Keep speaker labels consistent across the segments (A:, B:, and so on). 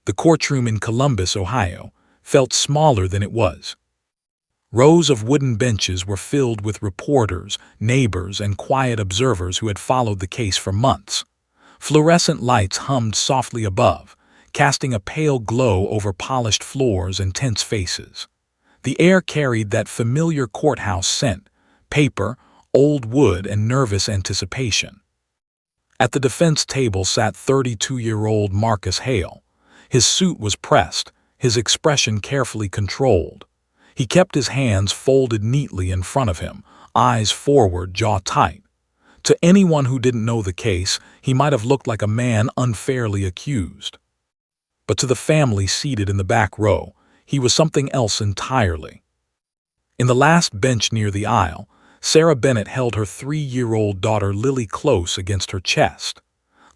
A: The courtroom in Columbus, Ohio, felt smaller than it was. Rows of wooden benches were filled with reporters, neighbors, and quiet observers who had followed the case for months. Fluorescent lights hummed softly above, casting a pale glow over polished floors and tense faces. The air carried that familiar courthouse scent: paper, old wood, and nervous anticipation. At the defense table sat 32-year-old Marcus Hale. His suit was pressed, his expression carefully controlled. He kept his hands folded neatly in front of him, eyes forward, jaw tight. To anyone who didn't know the case, he might have looked like a man unfairly accused. But to the family seated in the back row, he was something else entirely. In the last bench near the aisle, Sarah Bennett held her 3-year-old daughter Lily close against her chest.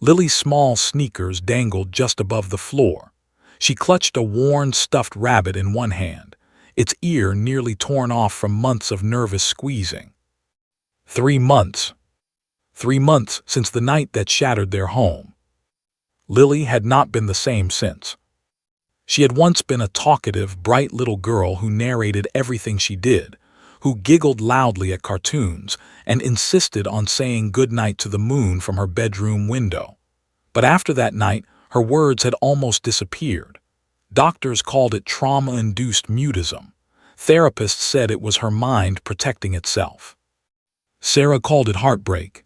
A: Lily's small sneakers dangled just above the floor. She clutched a worn stuffed rabbit in one hand, its ear nearly torn off from months of nervous squeezing. 3 months. 3 months since the night that shattered their home. Lily had not been the same since. She had once been a talkative, bright little girl who narrated everything she did, who giggled loudly at cartoons and insisted on saying goodnight to the moon from her bedroom window. But after that night, her words had almost disappeared. Doctors called it trauma-induced mutism. Therapists said it was her mind protecting itself. Sarah called it heartbreak.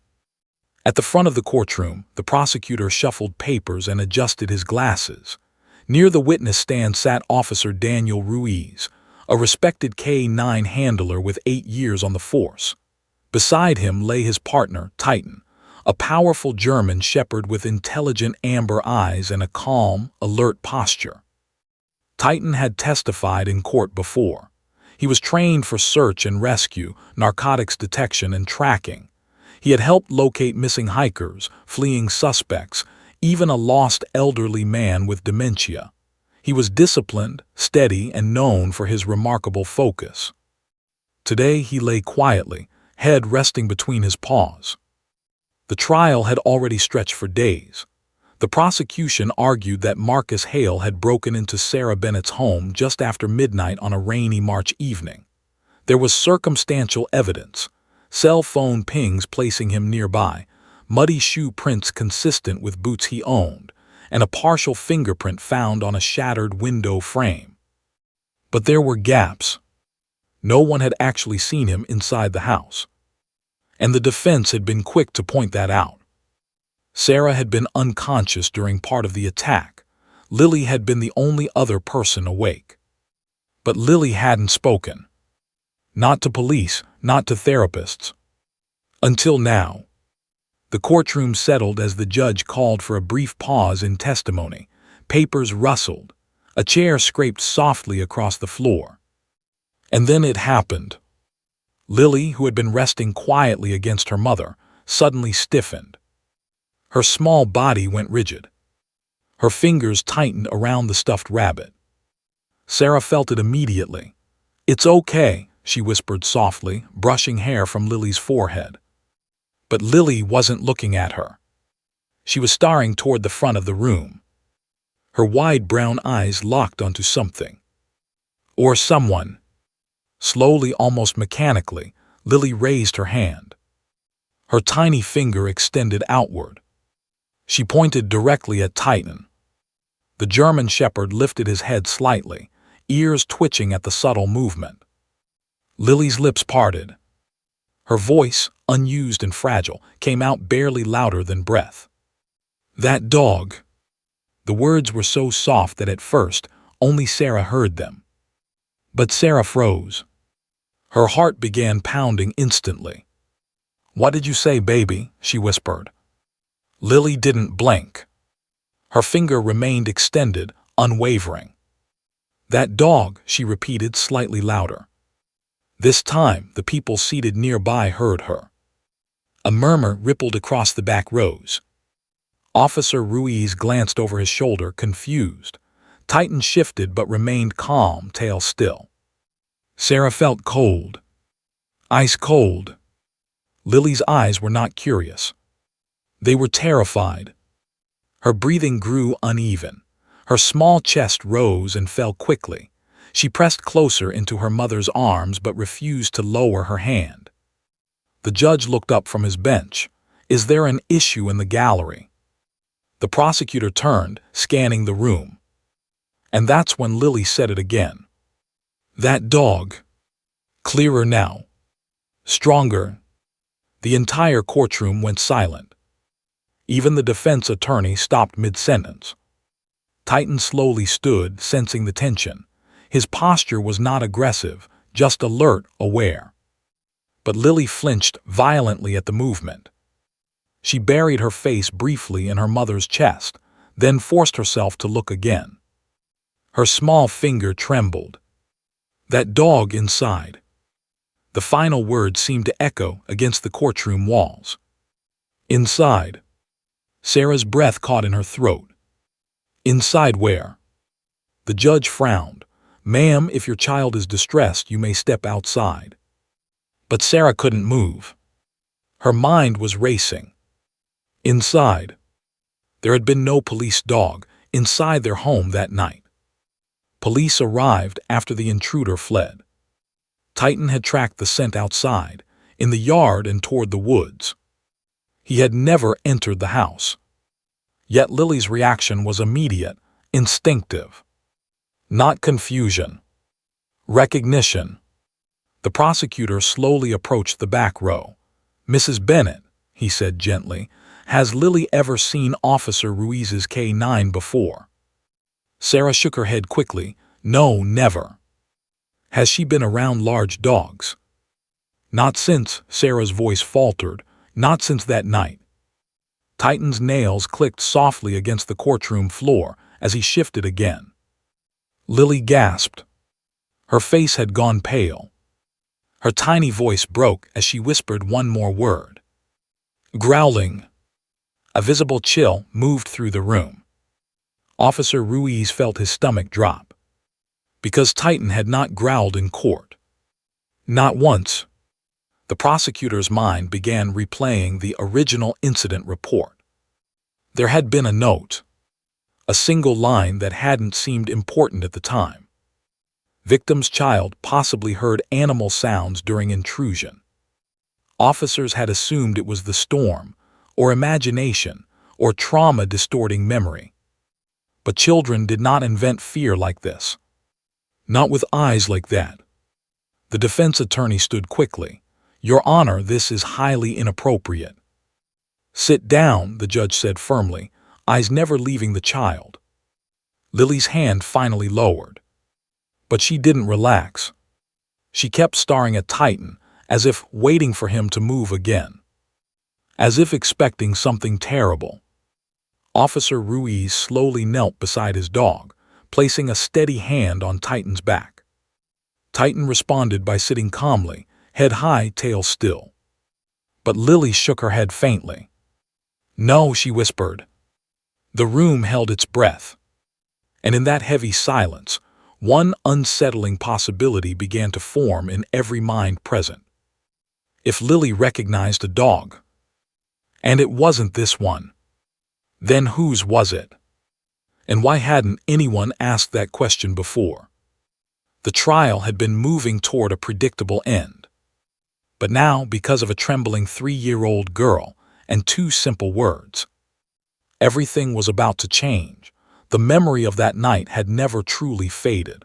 A: At the front of the courtroom, the prosecutor shuffled papers and adjusted his glasses. Near the witness stand sat Officer Daniel Ruiz, a respected K-9 handler with 8 years on the force. Beside him lay his partner, Titan, a powerful German shepherd with intelligent amber eyes and a calm, alert posture. Titan had testified in court before. He was trained for search and rescue, narcotics detection, and tracking. He had helped locate missing hikers, fleeing suspects, even a lost elderly man with dementia. He was disciplined, steady, and known for his remarkable focus. Today he lay quietly, head resting between his paws. The trial had already stretched for days. The prosecution argued that Marcus Hale had broken into Sarah Bennett's home just after midnight on a rainy March evening. There was circumstantial evidence: cell phone pings placing him nearby, muddy shoe prints consistent with boots he owned, and a partial fingerprint found on a shattered window frame. But there were gaps. No one had actually seen him inside the house. And the defense had been quick to point that out. Sarah had been unconscious during part of the attack. Lily had been the only other person awake. But Lily hadn't spoken. Not to police, not to therapists. Until now. The courtroom settled as the judge called for a brief pause in testimony. Papers rustled. A chair scraped softly across the floor. And then it happened. Lily, who had been resting quietly against her mother, suddenly stiffened. Her small body went rigid. Her fingers tightened around the stuffed rabbit. Sarah felt it immediately. "It's okay," she whispered softly, brushing hair from Lily's forehead. But Lily wasn't looking at her. She was staring toward the front of the room. Her wide brown eyes locked onto something. Or someone. Slowly, almost mechanically, Lily raised her hand. Her tiny finger extended outward. She pointed directly at Titan. The German shepherd lifted his head slightly, ears twitching at the subtle movement. Lily's lips parted. Her voice, unused and fragile, came out barely louder than breath. "That dog." The words were so soft that at first only Sarah heard them. But Sarah froze. Her heart began pounding instantly. "What did you say, baby?" she whispered. Lily didn't blink. Her finger remained extended, unwavering. "That dog," she repeated slightly louder. This time, the people seated nearby heard her. A murmur rippled across the back rows. Officer Ruiz glanced over his shoulder, confused. Titan shifted but remained calm, tail still. Sarah felt cold. Ice cold. Lily's eyes were not curious. They were terrified. Her breathing grew uneven. Her small chest rose and fell quickly. She pressed closer into her mother's arms but refused to lower her hand. The judge looked up from his bench. "Is there an issue in the gallery?" The prosecutor turned, scanning the room. And that's when Lily said it again. "That dog." Clearer now. Stronger. The entire courtroom went silent. Even the defense attorney stopped mid-sentence. Titan slowly stood, sensing the tension. His posture was not aggressive, just alert, aware. But Lily flinched violently at the movement. She buried her face briefly in her mother's chest, then forced herself to look again. Her small finger trembled. "That dog inside." The final word seemed to echo against the courtroom walls. "Inside." Sarah's breath caught in her throat. "Inside where?" The judge frowned. "Ma'am, if your child is distressed, you may step outside." But Sarah couldn't move. Her mind was racing. Inside. There had been no police dog inside their home that night. Police arrived after the intruder fled. Titan had tracked the scent outside, in the yard and toward the woods. He had never entered the house. Yet Lily's reaction was immediate, instinctive. Not confusion. Recognition. The prosecutor slowly approached the back row. "Mrs. Bennett," he said gently, "has Lily ever seen Officer Ruiz's K9 before?" Sarah shook her head quickly. "No, never." "Has she been around large dogs?" "Not since," Sarah's voice faltered, "not since that night." Titan's nails clicked softly against the courtroom floor as he shifted again. Lily gasped. Her face had gone pale. Her tiny voice broke as she whispered one more word. "Growling." A visible chill moved through the room. Officer Ruiz felt his stomach drop. Because Titan had not growled in court. Not once. The prosecutor's mind began replaying the original incident report. There had been a note. A single line that hadn't seemed important at the time. Victim's child possibly heard animal sounds during intrusion. Officers had assumed it was the storm, or imagination, or trauma-distorting memory. But children did not invent fear like this. Not with eyes like that. The defense attorney stood quickly. "Your Honor, this is highly inappropriate." "Sit down," the judge said firmly, eyes never leaving the child. Lily's hand finally lowered. But she didn't relax. She kept staring at Titan, as if waiting for him to move again. As if expecting something terrible. Officer Ruiz slowly knelt beside his dog, placing a steady hand on Titan's back. Titan responded by sitting calmly, head high, tail still. But Lily shook her head faintly. "No," she whispered. The room held its breath. And in that heavy silence, one unsettling possibility began to form in every mind present. If Lily recognized a dog, and it wasn't this one, then whose was it? And why hadn't anyone asked that question before? The trial had been moving toward a predictable end. But now, because of a trembling 3-year-old girl and 2 simple words, everything was about to change. The memory of that night had never truly faded.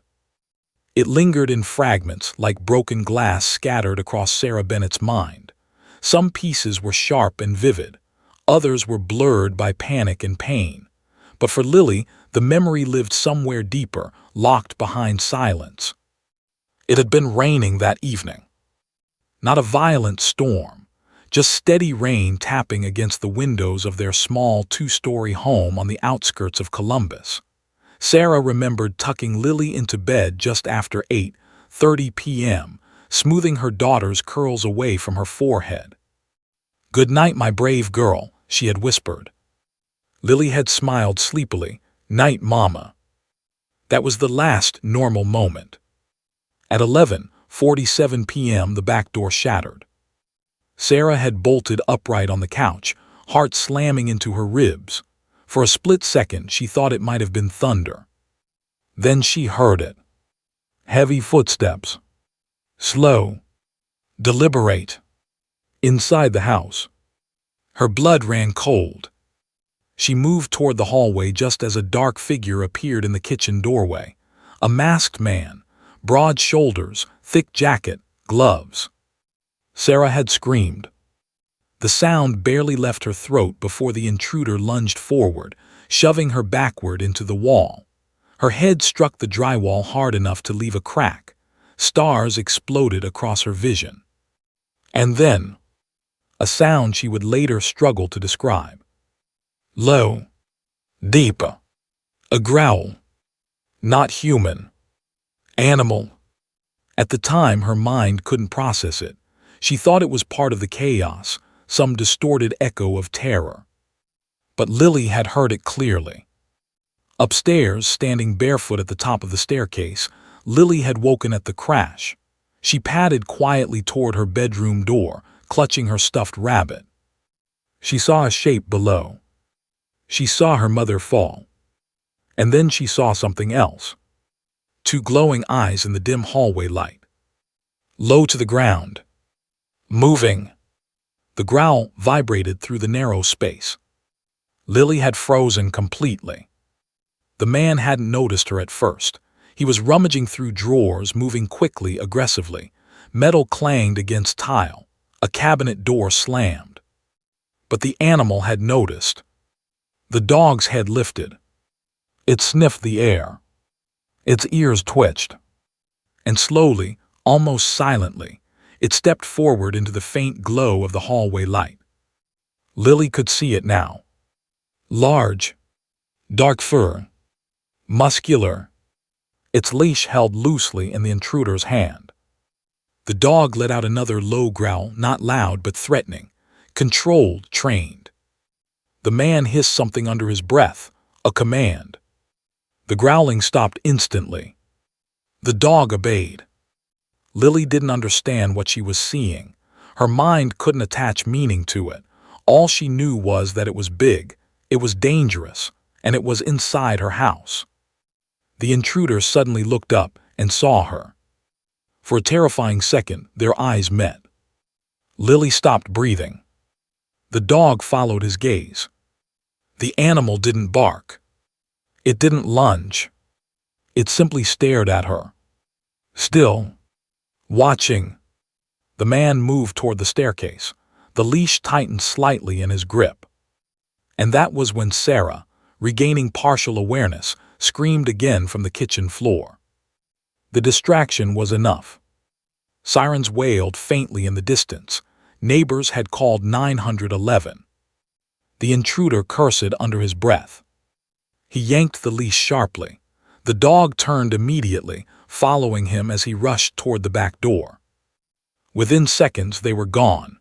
A: It lingered in fragments like broken glass scattered across Sarah Bennett's mind. Some pieces were sharp and vivid. Others were blurred by panic and pain. But for Lily, the memory lived somewhere deeper, locked behind silence. It had been raining that evening. Not a violent storm, just steady rain tapping against the windows of their small 2-story home on the outskirts of Columbus. Sarah remembered tucking Lily into bed just after 8:30 p.m., smoothing her daughter's curls away from her forehead. "Good night, my brave girl," she had whispered. Lily had smiled sleepily. "Night, Mama." That was the last normal moment. At 11:47 p.m. the back door shattered. Sarah had bolted upright on the couch, heart slamming into her ribs. For a split second, she thought it might have been thunder. Then she heard it. Heavy footsteps. Slow. Deliberate. Inside the house. Her blood ran cold. She moved toward the hallway just as a dark figure appeared in the kitchen doorway. A masked man, broad shoulders, thick jacket, gloves. Sarah had screamed. The sound barely left her throat before the intruder lunged forward, shoving her backward into the wall. Her head struck the drywall hard enough to leave a crack. Stars exploded across her vision. And then, a sound she would later struggle to describe. Low. Deep. A growl. Not human. Animal. At the time, her mind couldn't process it. She thought it was part of the chaos, some distorted echo of terror. But Lily had heard it clearly. Upstairs, standing barefoot at the top of the staircase, Lily had woken at the crash. She padded quietly toward her bedroom door, clutching her stuffed rabbit. She saw a shape below. She saw her mother fall. And then she saw something else. Two glowing eyes in the dim hallway light. Low to the ground. Moving. The growl vibrated through the narrow space. Lily had frozen completely. The man hadn't noticed her at first. He was rummaging through drawers, moving quickly, aggressively. Metal clanged against tile. A cabinet door slammed. But the animal had noticed. The dog's head lifted. It sniffed the air. Its ears twitched. And slowly, almost silently, it stepped forward into the faint glow of the hallway light. Lily could see it now. Large. Dark fur. Muscular. Its leash held loosely in the intruder's hand. The dog let out another low growl, not loud but threatening. Controlled, trained. The man hissed something under his breath, a command. The growling stopped instantly. The dog obeyed. Lily didn't understand what she was seeing. Her mind couldn't attach meaning to it. All she knew was that it was big, it was dangerous, and it was inside her house. The intruder suddenly looked up and saw her. For a terrifying second, their eyes met. Lily stopped breathing. The dog followed his gaze. The animal didn't bark. It didn't lunge. It simply stared at her. Still. Watching. The man moved toward the staircase. The leash tightened slightly in his grip. And that was when Sarah, regaining partial awareness, screamed again from the kitchen floor. The distraction was enough. Sirens wailed faintly in the distance. Neighbors had called 911. The intruder cursed under his breath. He yanked the leash sharply. The dog turned immediately, following him as he rushed toward the back door. Within seconds, they were gone.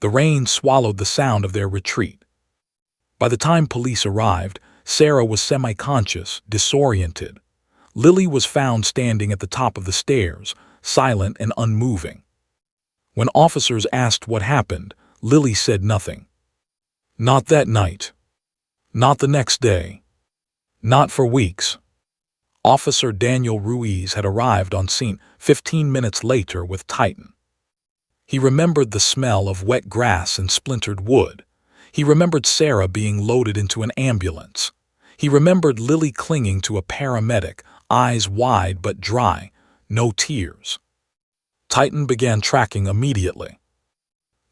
A: The rain swallowed the sound of their retreat. By the time police arrived, Sarah was semi-conscious, disoriented. Lily was found standing at the top of the stairs, silent and unmoving. When officers asked what happened, Lily said nothing. Not that night. Not the next day. Not for weeks. Officer Daniel Ruiz had arrived on scene 15 minutes later with Titan. He remembered the smell of wet grass and splintered wood. He remembered Sarah being loaded into an ambulance. He remembered Lily clinging to a paramedic, eyes wide but dry, no tears. Titan began tracking immediately.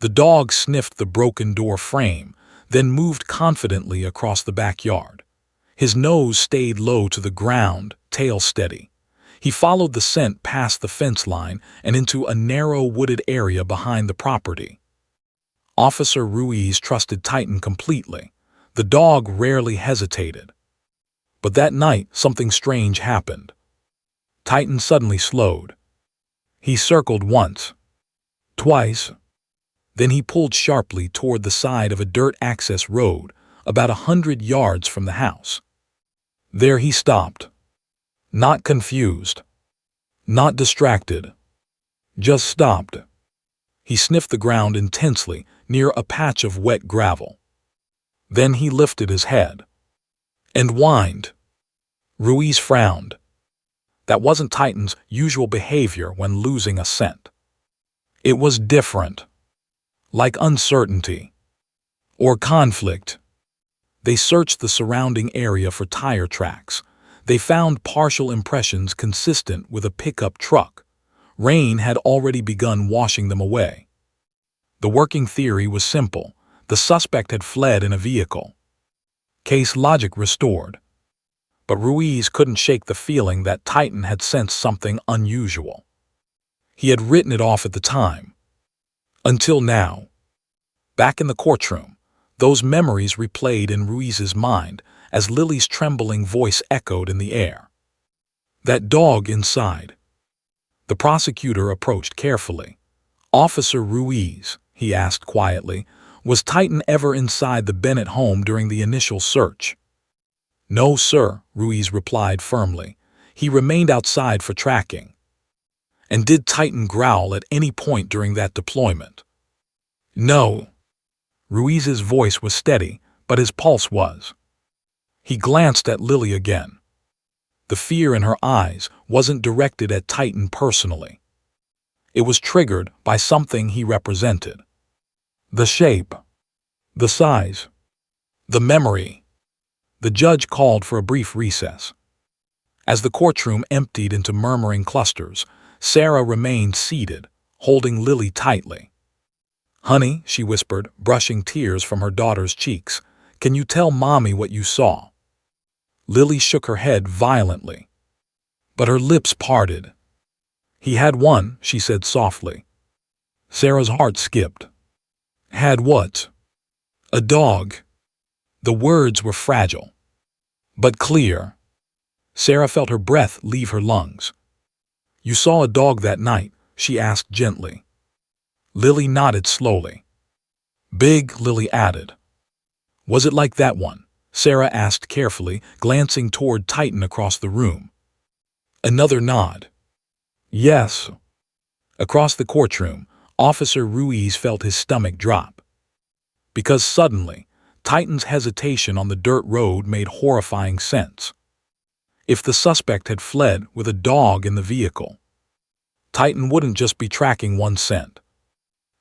A: The dog sniffed the broken door frame, then moved confidently across the backyard. His nose stayed low to the ground, tail steady. He followed the scent past the fence line and into a narrow wooded area behind the property. Officer Ruiz trusted Titan completely. The dog rarely hesitated. But that night, something strange happened. Titan suddenly slowed. He circled once, twice. Then he pulled sharply toward the side of a dirt access road, about 100 yards from the house. There he stopped. Not confused. Not distracted. Just stopped. He sniffed the ground intensely, near a patch of wet gravel. Then he lifted his head and whined. Ruiz frowned. That wasn't Titan's usual behavior when losing a scent. It was different, like uncertainty or conflict. They searched the surrounding area for tire tracks. They found partial impressions consistent with a pickup truck. Rain had already begun washing them away. The working theory was simple. The suspect had fled in a vehicle. Case logic restored. But Ruiz couldn't shake the feeling that Titan had sensed something unusual. He had written it off at the time. Until now. Back in the courtroom, those memories replayed in Ruiz's mind as Lily's trembling voice echoed in the air. That dog inside. The prosecutor approached carefully. Officer Ruiz, he asked quietly, was Titan ever inside the Bennett home during the initial search? No, sir, Ruiz replied firmly. He remained outside for tracking. And did Titan growl at any point during that deployment? No. Ruiz's voice was steady, but his pulse was. He glanced at Lily again. The fear in her eyes wasn't directed at Titan personally. It was triggered by something he represented. The shape, the size, the memory. The judge called for a brief recess. As the courtroom emptied into murmuring clusters, Sarah remained seated, holding Lily tightly. Honey, she whispered, brushing tears from her daughter's cheeks, can you tell Mommy what you saw? Lily shook her head violently, but her lips parted. He had one, she said softly. Sarah's heart skipped. Had what? A dog. The words were fragile, but clear. Sarah felt her breath leave her lungs. You saw a dog that night, she asked gently. Lily nodded slowly. Big, Lily added. Was it like that one? Sarah asked carefully, glancing toward Titan across the room. Another nod. Yes. Across the courtroom, Officer Ruiz felt his stomach drop. Because suddenly, Titan's hesitation on the dirt road made horrifying sense. If the suspect had fled with a dog in the vehicle, Titan wouldn't just be tracking one scent.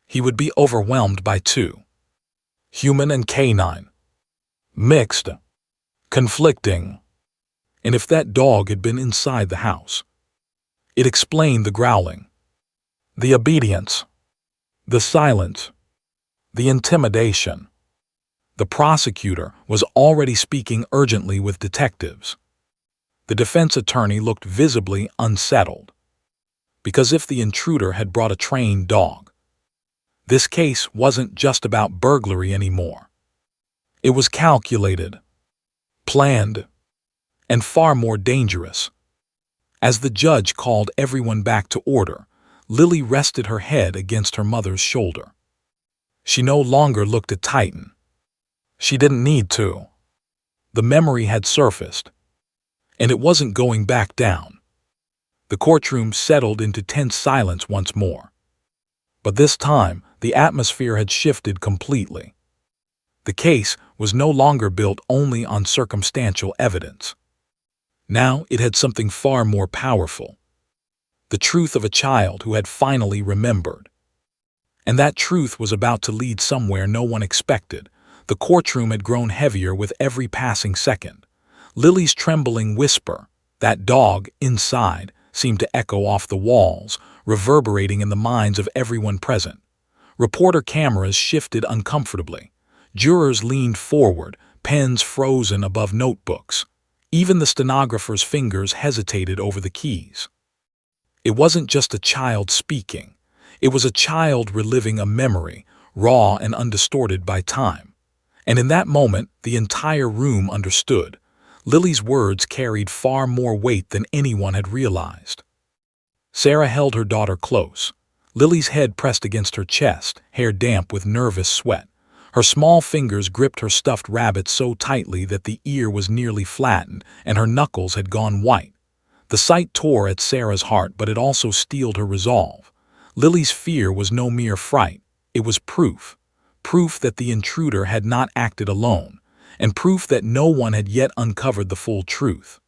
A: He would be overwhelmed by two. Human and canine. Mixed. Conflicting. And if that dog had been inside the house, it explained the growling, the obedience, the silence, the intimidation. The prosecutor was already speaking urgently with detectives. The defense attorney looked visibly unsettled. Because if the intruder had brought a trained dog, this case wasn't just about burglary anymore. It was calculated, planned, and far more dangerous. As the judge called everyone back to order, Lily rested her head against her mother's shoulder. She no longer looked at Titan. She didn't need to. The memory had surfaced, and it wasn't going back down. The courtroom settled into tense silence once more. But this time, the atmosphere had shifted completely. The case was no longer built only on circumstantial evidence. Now it had something far more powerful. The truth of a child who had finally remembered. And that truth was about to lead somewhere no one expected. The courtroom had grown heavier with every passing second. Lily's trembling whisper, that dog inside, seemed to echo off the walls, reverberating in the minds of everyone present. Reporter cameras shifted uncomfortably. Jurors leaned forward, pens frozen above notebooks. Even the stenographer's fingers hesitated over the keys. It wasn't just a child speaking. It was a child reliving a memory, raw and undistorted by time. And in that moment, the entire room understood. Lily's words carried far more weight than anyone had realized. Sarah held her daughter close. Lily's head pressed against her chest, hair damp with nervous sweat. Her small fingers gripped her stuffed rabbit so tightly that the ear was nearly flattened, and her knuckles had gone white. The sight tore at Sarah's heart, but it also steeled her resolve. Lily's fear was no mere fright. It was proof. Proof that the intruder had not acted alone. and proof that no one had yet uncovered the full truth.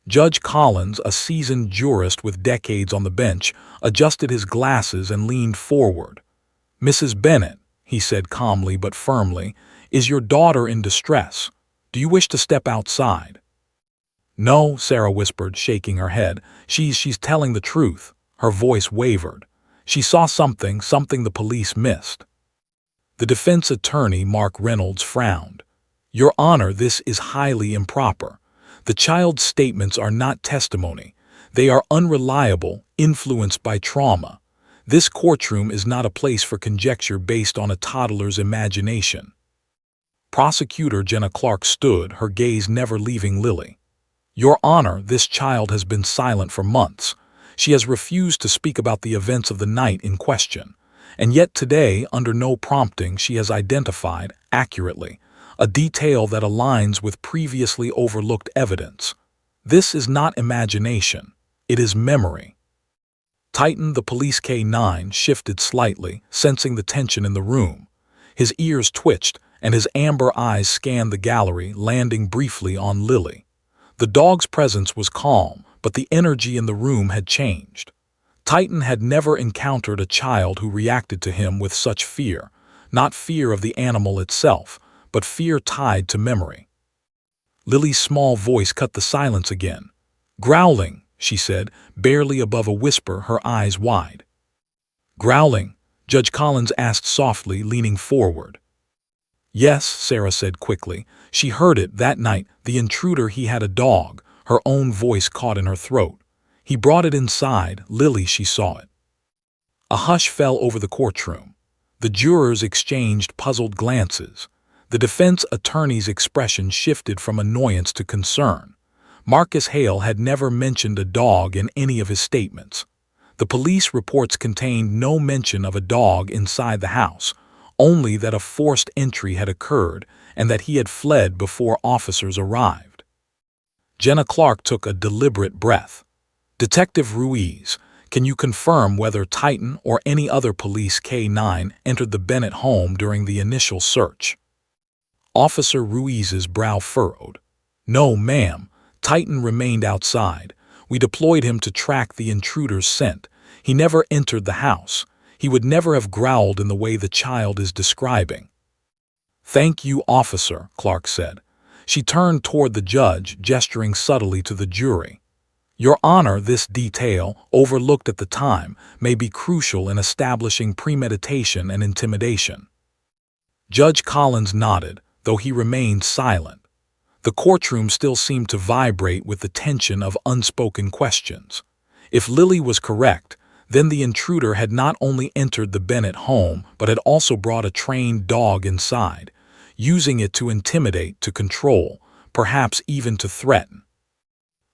A: Judge Collins, a seasoned jurist with decades on the bench, adjusted his glasses and leaned forward. "Mrs. Bennett," he said calmly but firmly, "is your daughter in distress? Do you wish to step outside?" "No," Sarah whispered, shaking her head. She's telling the truth." Her voice wavered. "She saw something the police missed." The defense attorney, Mark Reynolds, frowned. "Your Honor, this is highly improper. The child's statements are not testimony. They are unreliable, influenced by trauma. This courtroom is not a place for conjecture based on a toddler's imagination." Prosecutor Jenna Clark stood, her gaze never leaving Lily. "Your Honor, this child has been silent for months. She has refused to speak about the events of the night in question. And yet today, under no prompting, she has identified, accurately, a detail that aligns with previously overlooked evidence. This is not imagination. It is memory." Titan, the police K-9, shifted slightly, sensing the tension in the room. His ears twitched, and his amber eyes scanned the gallery, landing briefly on Lily. The dog's presence was calm, but the energy in the room had changed. Titan had never encountered a child who reacted to him with such fear, not fear of the animal itself, but fear tied to memory. Lily's small voice cut the silence again. "Growling," she said, barely above a whisper, her eyes wide. "Growling?" Judge Collins asked softly, leaning forward. "Yes," Sarah said quickly. She heard it that night. The intruder, he had a dog. Her own voice caught in her throat. "He brought it inside. Lily, she saw it." A hush fell over the courtroom. The jurors exchanged puzzled glances. The defense attorney's expression shifted from annoyance to concern. Marcus Hale had never mentioned a dog in any of his statements. The police reports contained no mention of a dog inside the house, only that a forced entry had occurred and that he had fled before officers arrived. Jenna Clark took a deliberate breath. "Detective Ruiz, can you confirm whether Titan or any other police K-9 entered the Bennett home during the initial search?" Officer Ruiz's brow furrowed. "No, ma'am. Titan remained outside. We deployed him to track the intruder's scent. He never entered the house. He would never have growled in the way the child is describing." "Thank you, officer," Clark said. She turned toward the judge, gesturing subtly to the jury. "Your Honor, this detail, overlooked at the time, may be crucial in establishing premeditation and intimidation." Judge Collins nodded, though he remained silent. The courtroom still seemed to vibrate with the tension of unspoken questions. If Lily was correct, then the intruder had not only entered the Bennett home, but had also brought a trained dog inside, using it to intimidate, to control, perhaps even to threaten.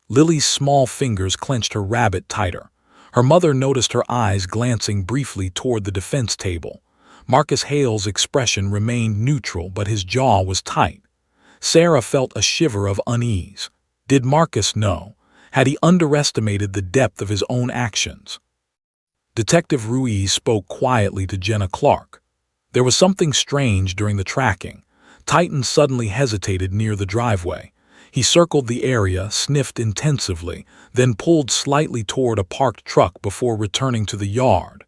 A: Lily's small fingers clenched her rabbit tighter. Her mother noticed her eyes glancing briefly toward the defense table. Marcus Hale's expression remained neutral, but his jaw was tight. Sarah felt a shiver of unease. Did Marcus know? Had he underestimated the depth of his own actions? Detective Ruiz spoke quietly to Jenna Clark. "There was something strange during the tracking. Titan suddenly hesitated near the driveway. He circled the area, sniffed intensively, then pulled slightly toward a parked truck before returning to the yard.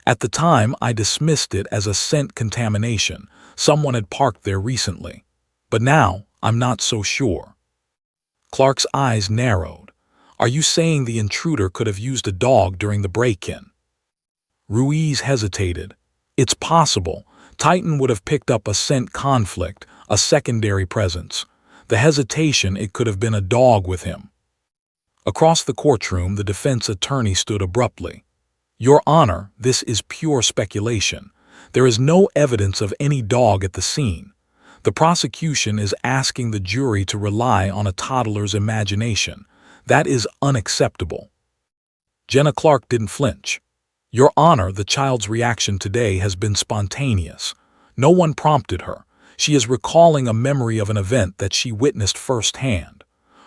A: At the time, I dismissed it as a scent contamination. Someone had parked there recently. But now, I'm not so sure." Clark's eyes narrowed. "Are you saying the intruder could have used a dog during the break-in?" Ruiz hesitated. "It's possible. Titan would have picked up a scent conflict, a secondary presence. The hesitation, it could have been a dog with him." Across the courtroom, the defense attorney stood abruptly. "Your Honor, this is pure speculation. There is no evidence of any dog at the scene. The prosecution is asking the jury to rely on a toddler's imagination. That is unacceptable." Jenna Clark didn't flinch. "Your Honor, the child's reaction today has been spontaneous. No one prompted her. She is recalling a memory of an event that she witnessed firsthand.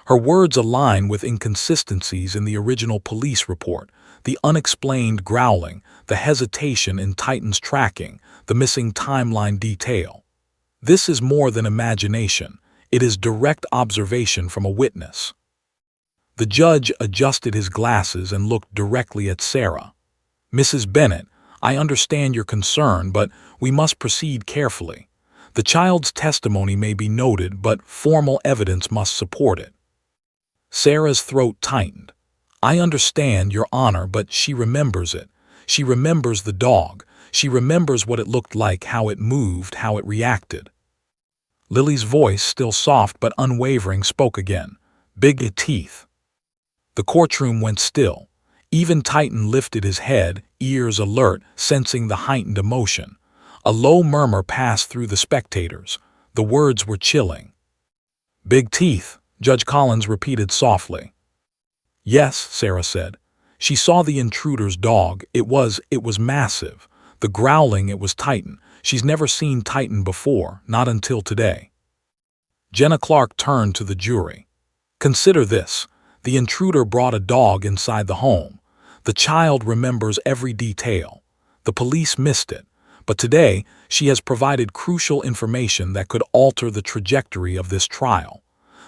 A: Her words align with inconsistencies in the original police report, the unexplained growling, the hesitation in Titan's tracking, the missing timeline detail. This is more than imagination. It is direct observation from a witness. The judge adjusted his glasses and looked directly at Sarah. "Mrs. Bennett, I understand your concern, but we must proceed carefully. The child's testimony may be noted, but formal evidence must support it." Sarah's throat tightened. "I understand, Your Honor, but she remembers it. She remembers the dog. She remembers what it looked like, how it moved, how it reacted." Lily's voice, still soft but unwavering, spoke again. "Big teeth." The courtroom went still. Even Titan lifted his head, ears alert, sensing the heightened emotion. A low murmur passed through the spectators. The words were chilling. "Big teeth," Judge Collins repeated softly. "Yes," Sarah said. She saw the intruder's dog. It was massive. The growling, it was Titan. She's never seen Titan before, not until today. Jenna Clark turned to the jury. "Consider this. The intruder brought a dog inside the home. The child remembers every detail. The police missed it, but today she has provided crucial information that could alter the trajectory of this trial.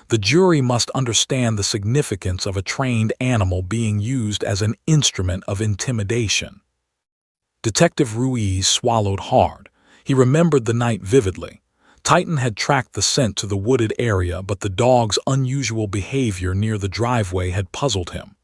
A: The jury must understand the significance of a trained animal being used as an instrument of intimidation." Detective Ruiz swallowed hard. He remembered the night vividly. Titan had tracked the scent to the wooded area, but the dog's unusual behavior near the driveway had puzzled him.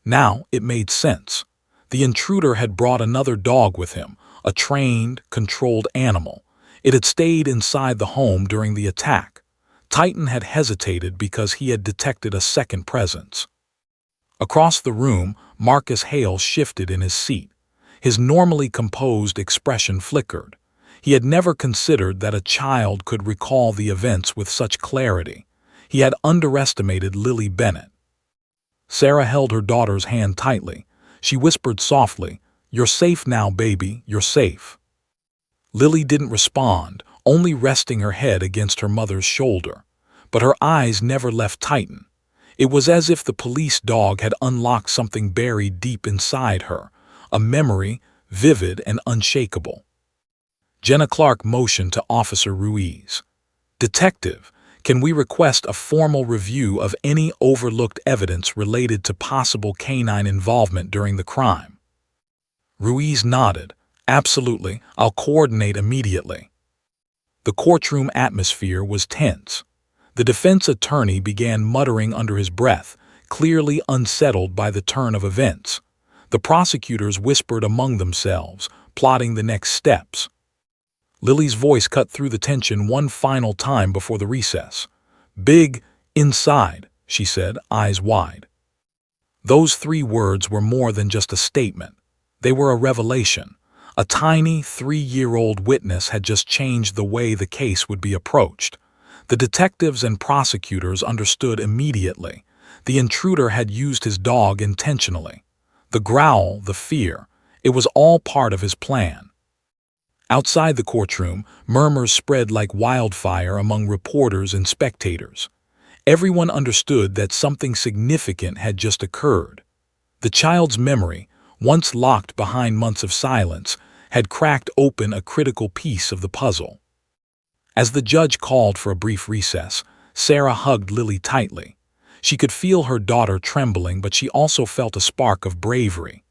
A: Now it made sense. The intruder had brought another dog with him, a trained, controlled animal. It had stayed inside the home during the attack. Titan had hesitated because he had detected a second presence. Across the room, Marcus Hale shifted in his seat. His normally composed expression flickered. He had never considered that a child could recall the events with such clarity. He had underestimated Lily Bennett. Sarah held her daughter's hand tightly. She whispered softly, "You're safe now, baby, you're safe." Lily didn't respond, only resting her head against her mother's shoulder. But her eyes never left Titan. It was as if the police dog had unlocked something buried deep inside her, a memory, vivid and unshakable. Jenna Clark motioned to Officer Ruiz. "Detective, can we request a formal review of any overlooked evidence related to possible canine involvement during the crime?" Ruiz nodded. "Absolutely, I'll coordinate immediately." The courtroom atmosphere was tense. The defense attorney began muttering under his breath, clearly unsettled by the turn of events. The prosecutors whispered among themselves, plotting the next steps. Lily's voice cut through the tension one final time before the recess. "Big, inside," she said, eyes wide. Those 3 words were more than just a statement. They were a revelation. A tiny 3-year-old witness had just changed the way the case would be approached. The detectives and prosecutors understood immediately. The intruder had used his dog intentionally. The growl, the fear, it was all part of his plan. Outside the courtroom, murmurs spread like wildfire among reporters and spectators. Everyone understood that something significant had just occurred. The child's memory, once locked behind months of silence, had cracked open a critical piece of the puzzle. As the judge called for a brief recess, Sarah hugged Lily tightly. She could feel her daughter trembling, but she also felt a spark of bravery.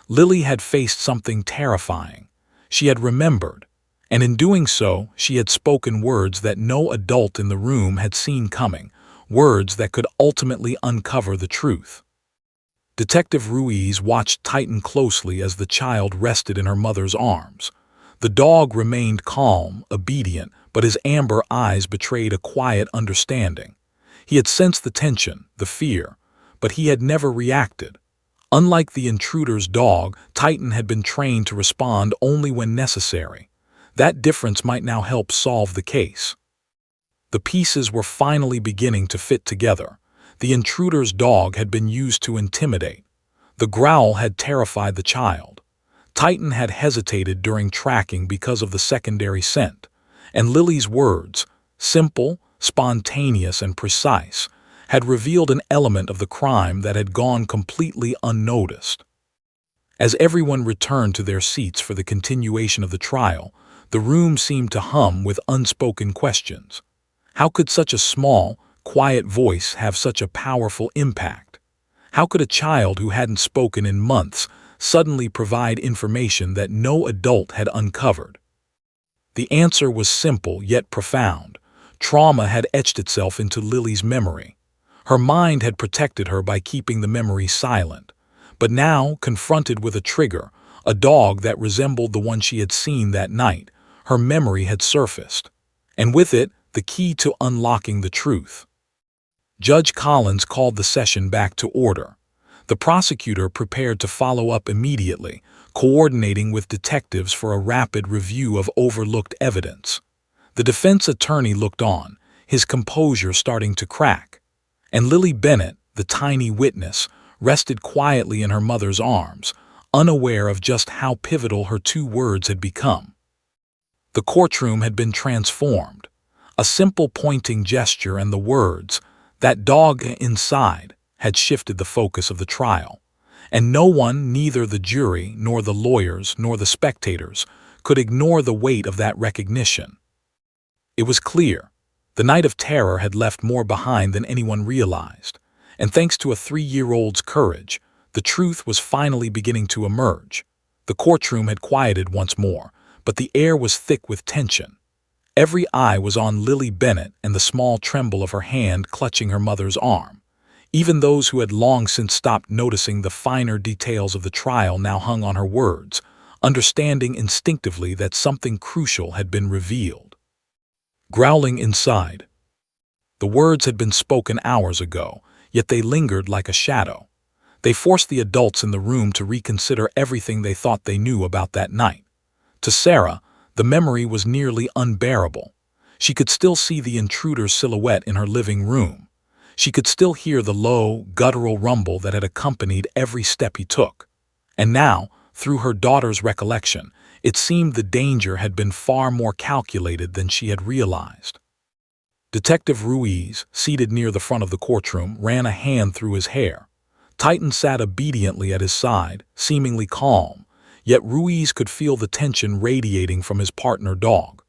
A: Lily had faced something terrifying. She had remembered, and in doing so, she had spoken words that no adult in the room had seen coming, words that could ultimately uncover the truth. Detective Ruiz watched Titan closely as the child rested in her mother's arms. The dog remained calm, obedient, but his amber eyes betrayed a quiet understanding. He had sensed the tension, the fear, but he had never reacted. Unlike the intruder's dog, Titan had been trained to respond only when necessary. That difference might now help solve the case. The pieces were finally beginning to fit together. The intruder's dog had been used to intimidate. The growl had terrified the child. Titan had hesitated during tracking because of the secondary scent. And Lily's words, simple, spontaneous, and precise, had revealed an element of the crime that had gone completely unnoticed. As everyone returned to their seats for the continuation of the trial, The room seemed to hum with unspoken questions. How could such a small, quiet voice have such a powerful impact? How could a child who hadn't spoken in months suddenly provide information that no adult had uncovered? The answer was simple yet profound. Trauma had etched itself into Lily's memory. Her mind had protected her by keeping the memory silent. But now, confronted with a trigger, a dog that resembled the one she had seen that night, her memory had surfaced. And with it, the key to unlocking the truth. Judge Collins called the session back to order. The prosecutor prepared to follow up immediately, coordinating with detectives for a rapid review of overlooked evidence. The defense attorney looked on, his composure starting to crack. And Lily Bennett, the tiny witness, rested quietly in her mother's arms, unaware of just how pivotal her two words had become. The courtroom had been transformed. A simple pointing gesture and the words, "That dog inside," had shifted the focus of the trial. And no one, neither the jury, nor the lawyers, nor the spectators, could ignore the weight of that recognition. It was clear. The night of terror had left more behind than anyone realized. And thanks to a 3-year-old's courage, the truth was finally beginning to emerge. The courtroom had quieted once more, but the air was thick with tension. Every eye was on Lily Bennett and the small tremble of her hand clutching her mother's arm. Even those who had long since stopped noticing the finer details of the trial now hung on her words, understanding instinctively that something crucial had been revealed. Growling inside. The words had been spoken hours ago, yet they lingered like a shadow. They forced the adults in the room to reconsider everything they thought they knew about that night. To Sarah, the memory was nearly unbearable. She could still see the intruder's silhouette in her living room. She could still hear the low, guttural rumble that had accompanied every step he took. And now, through her daughter's recollection, it seemed the danger had been far more calculated than she had realized. Detective Ruiz, seated near the front of the courtroom, ran a hand through his hair. Titan sat obediently at his side, seemingly calm, yet Ruiz could feel the tension radiating from his partner dog.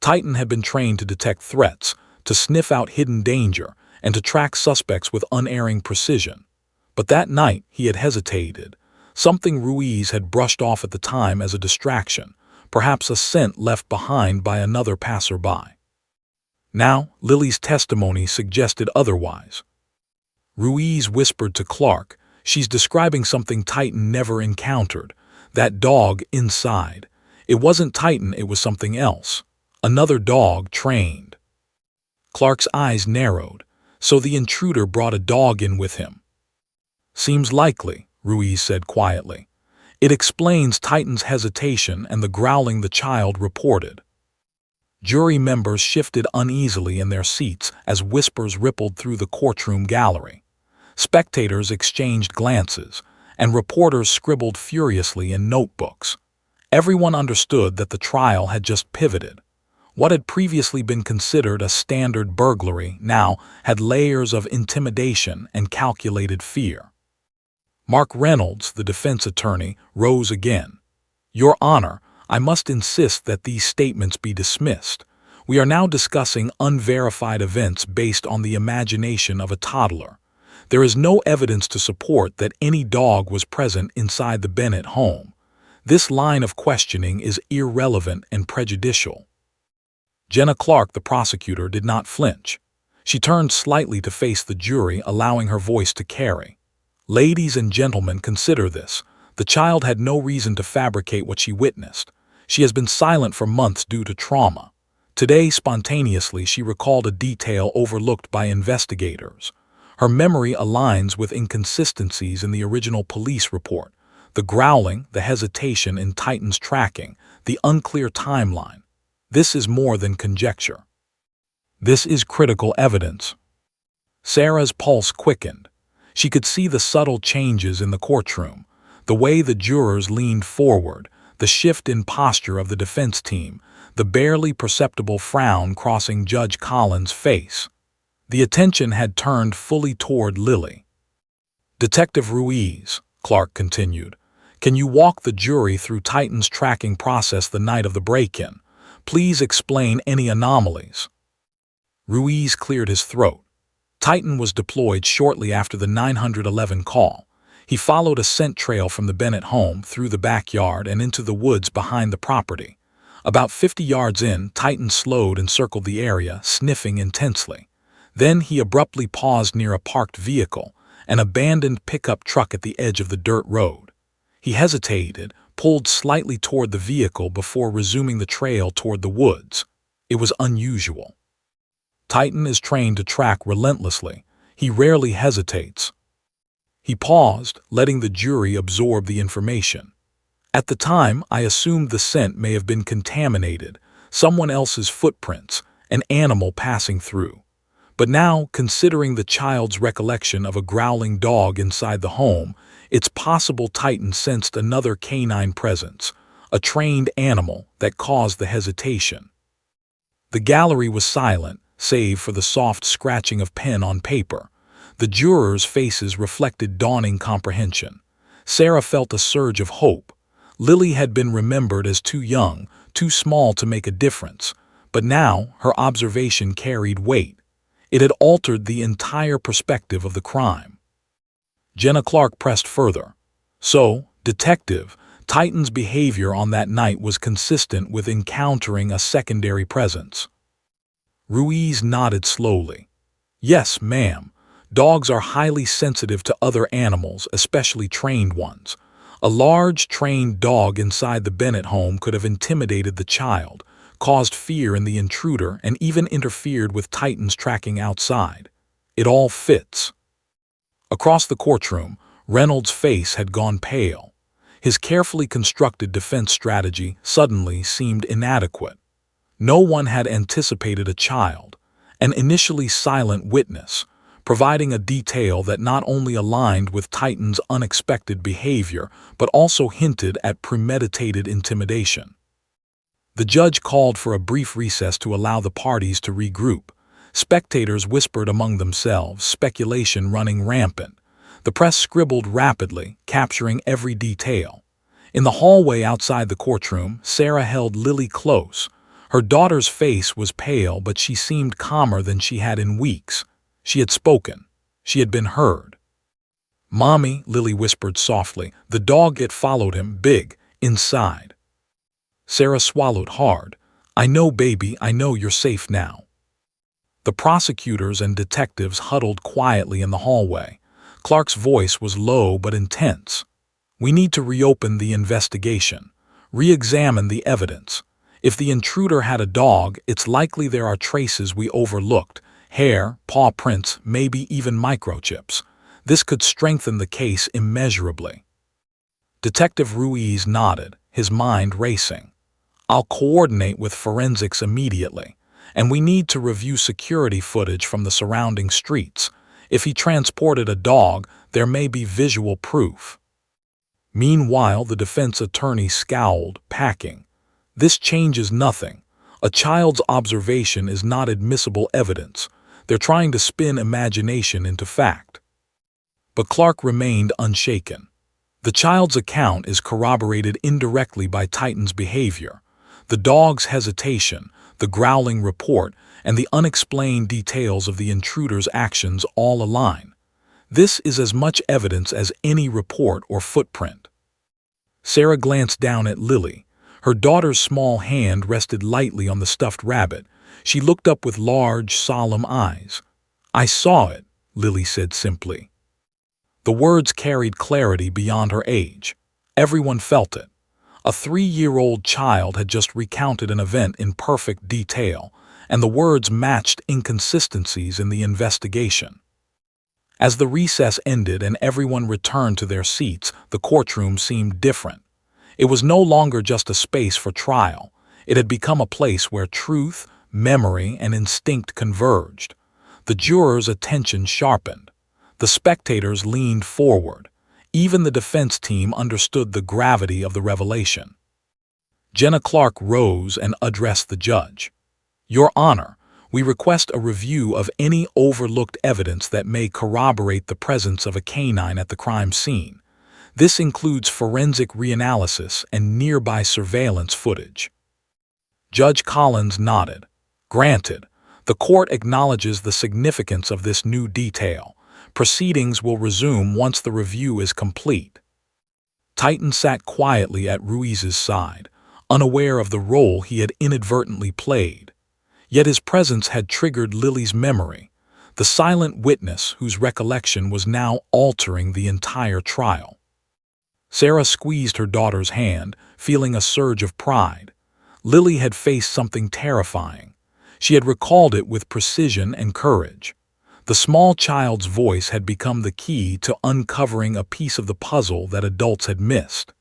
A: Titan had been trained to detect threats, to sniff out hidden danger, and to track suspects with unerring precision. But that night he had hesitated. Something Ruiz had brushed off at the time as a distraction, perhaps a scent left behind by another passerby. Now, Lily's testimony suggested otherwise. Ruiz whispered to Clark, "She's describing something Titan never encountered. That dog inside. It wasn't Titan, it was something else. Another dog trained." Clark's eyes narrowed. So the intruder brought a dog in with him. "Seems likely," Ruiz said quietly. "It explains Titan's hesitation and the growling the child reported." Jury members shifted uneasily in their seats as whispers rippled through the courtroom gallery. Spectators exchanged glances, and reporters scribbled furiously in notebooks. Everyone understood that the trial had just pivoted. What had previously been considered a standard burglary now had layers of intimidation and calculated fear. Mark Reynolds, the defense attorney, rose again. "Your Honor, I must insist that these statements be dismissed. We are now discussing unverified events based on the imagination of a toddler. There is no evidence to support that any dog was present inside the Bennett home. This line of questioning is irrelevant and prejudicial." Jenna Clark, the prosecutor, did not flinch. She turned slightly to face the jury, allowing her voice to carry. "Ladies and gentlemen, consider this. The child had no reason to fabricate what she witnessed. She has been silent for months due to trauma. Today, spontaneously, she recalled a detail overlooked by investigators. Her memory aligns with inconsistencies in the original police report. The growling, the hesitation in Titan's tracking, the unclear timeline. This is more than conjecture. This is critical evidence." Sarah's pulse quickened. She could see the subtle changes in the courtroom, the way the jurors leaned forward, the shift in posture of the defense team, the barely perceptible frown crossing Judge Collins' face. The attention had turned fully toward Lily. "Detective Ruiz," Clark continued, "can you walk the jury through Titan's tracking process the night of the break-in? Please explain any anomalies." Ruiz cleared his throat. Titan was deployed shortly after the 911 call. He followed a scent trail from the Bennett home through the backyard and into the woods behind the property. About 50 yards in, Titan slowed and circled the area, sniffing intensely. Then he abruptly paused near a parked vehicle, an abandoned pickup truck at the edge of the dirt road. He hesitated, pulled slightly toward the vehicle before resuming the trail toward the woods. It was unusual. Titan is trained to track relentlessly. He rarely hesitates. He paused, letting the jury absorb the information. At the time, I assumed the scent may have been contaminated, someone else's footprints, an animal passing through. But now, considering the child's recollection of a growling dog inside the home, it's possible Titan sensed another canine presence, a trained animal that caused the hesitation. The gallery was silent, save for the soft scratching of pen on paper. The jurors' faces reflected dawning comprehension. Sarah felt a surge of hope. Lily had been remembered as too young, too small to make a difference, but now her observation carried weight. It had altered the entire perspective of the crime. Jenna Clark pressed further. "So, Detective, Titan's behavior on that night was consistent with encountering a secondary presence." Ruiz nodded slowly. "Yes, ma'am. Dogs are highly sensitive to other animals, especially trained ones. A large, trained dog inside the Bennett home could have intimidated the child, caused fear in the intruder, and even interfered with Titan's tracking outside. It all fits." Across the courtroom, Reynolds' face had gone pale. His carefully constructed defense strategy suddenly seemed inadequate. No one had anticipated a child, an initially silent witness, providing a detail that not only aligned with Titan's unexpected behavior, but also hinted at premeditated intimidation. The judge called for a brief recess to allow the parties to regroup. Spectators whispered among themselves, speculation running rampant. The press scribbled rapidly, capturing every detail. In the hallway outside the courtroom, Sarah held Lily close. Her daughter's face was pale, but she seemed calmer than she had in weeks. She had spoken. She had been heard. "Mommy," Lily whispered softly. "The dog it followed him, big, inside." Sarah swallowed hard. "I know, baby, I know you're safe now." The prosecutors and detectives huddled quietly in the hallway. Clark's voice was low but intense. "We need to reopen the investigation, re-examine the evidence. If the intruder had a dog, it's likely there are traces we overlooked, hair, paw prints, maybe even microchips. This could strengthen the case immeasurably." Detective Ruiz nodded, his mind racing. "I'll coordinate with forensics immediately, and we need to review security footage from the surrounding streets. If he transported a dog, there may be visual proof." Meanwhile, the defense attorney scowled, packing. "This changes nothing. A child's observation is not admissible evidence. They're trying to spin imagination into fact." But Clark remained unshaken. "The child's account is corroborated indirectly by Titan's behavior. The dog's hesitation, the growling report, and the unexplained details of the intruder's actions all align. This is as much evidence as any report or footprint." Sarah glanced down at Lily. Her daughter's small hand rested lightly on the stuffed rabbit. She looked up with large, solemn eyes. "I saw it," Lily said simply. The words carried clarity beyond her age. Everyone felt it. A 3-year-old child had just recounted an event in perfect detail, and the words matched inconsistencies in the investigation. As the recess ended and everyone returned to their seats, the courtroom seemed different. It was no longer just a space for trial. It had become a place where truth, memory, and instinct converged. The jurors' attention sharpened. The spectators leaned forward. Even the defense team understood the gravity of the revelation. Jenna Clark rose and addressed the judge. "Your Honor, we request a review of any overlooked evidence that may corroborate the presence of a canine at the crime scene. This includes forensic reanalysis and nearby surveillance footage." Judge Collins nodded. Granted, the court acknowledges the significance of this new detail. Proceedings will resume once the review is complete. Titan sat quietly at Ruiz's side, unaware of the role he had inadvertently played. Yet his presence had triggered Lily's memory, the silent witness whose recollection was now altering the entire trial. Sarah squeezed her daughter's hand, feeling a surge of pride. Lily had faced something terrifying. She had recalled it with precision and courage. The small child's voice had become the key to uncovering a piece of the puzzle that adults had missed.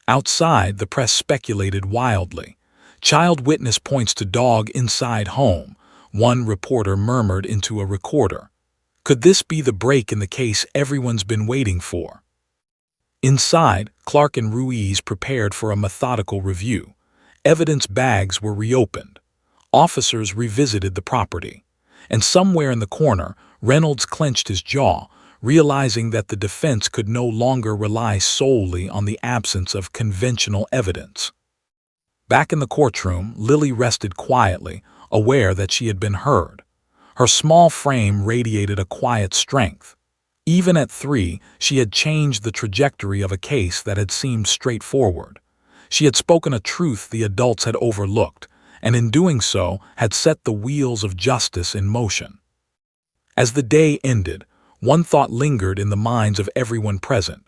A: Outside, the press speculated wildly. Child witness points to dog inside home, one reporter murmured into a recorder. Could this be the break in the case everyone's been waiting for? Inside, Clark and Ruiz prepared for a methodical review. Evidence bags were reopened. Officers revisited the property. And somewhere in the corner, Reynolds clenched his jaw, realizing that the defense could no longer rely solely on the absence of conventional evidence. Back in the courtroom, Lily rested quietly, aware that she had been heard. Her small frame radiated a quiet strength. Even at 3, she had changed the trajectory of a case that had seemed straightforward. She had spoken a truth the adults had overlooked, and in doing so had set the wheels of justice in motion. As the day ended, one thought lingered in the minds of everyone present.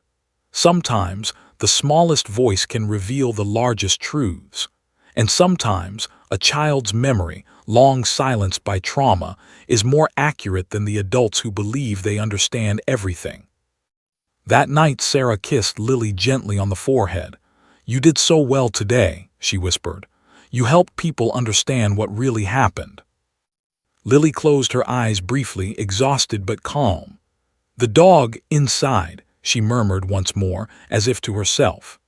A: Sometimes, the smallest voice can reveal the largest truths. And sometimes, a child's memory, long silenced by trauma, is more accurate than the adults who believe they understand everything. That night, Sarah kissed Lily gently on the forehead. "You did so well today," she whispered. "You helped people understand what really happened." Lily closed her eyes briefly, exhausted but calm. "The dog inside," she murmured once more, as if to herself.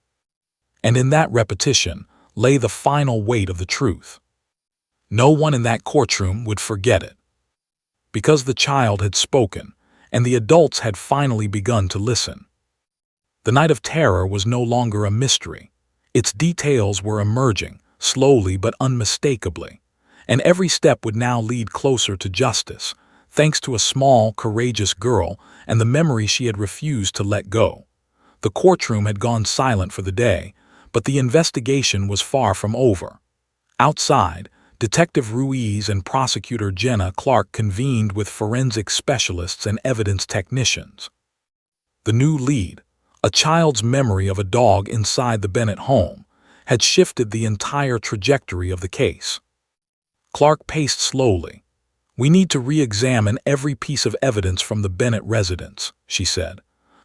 A: And in that repetition lay the final weight of the truth. No one in that courtroom would forget it. Because the child had spoken, and the adults had finally begun to listen. The night of terror was no longer a mystery. Its details were emerging, slowly but unmistakably, and every step would now lead closer to justice, thanks to a small, courageous girl and the memory she had refused to let go. The courtroom had gone silent for the day, but the investigation was far from over. Outside, Detective Ruiz and Prosecutor Jenna Clark convened with forensic specialists and evidence technicians. The new lead, a child's memory of a dog inside the Bennett home, had shifted the entire trajectory of the case. Clark paced slowly. "We need to re-examine every piece of evidence from the Bennett residence," she said.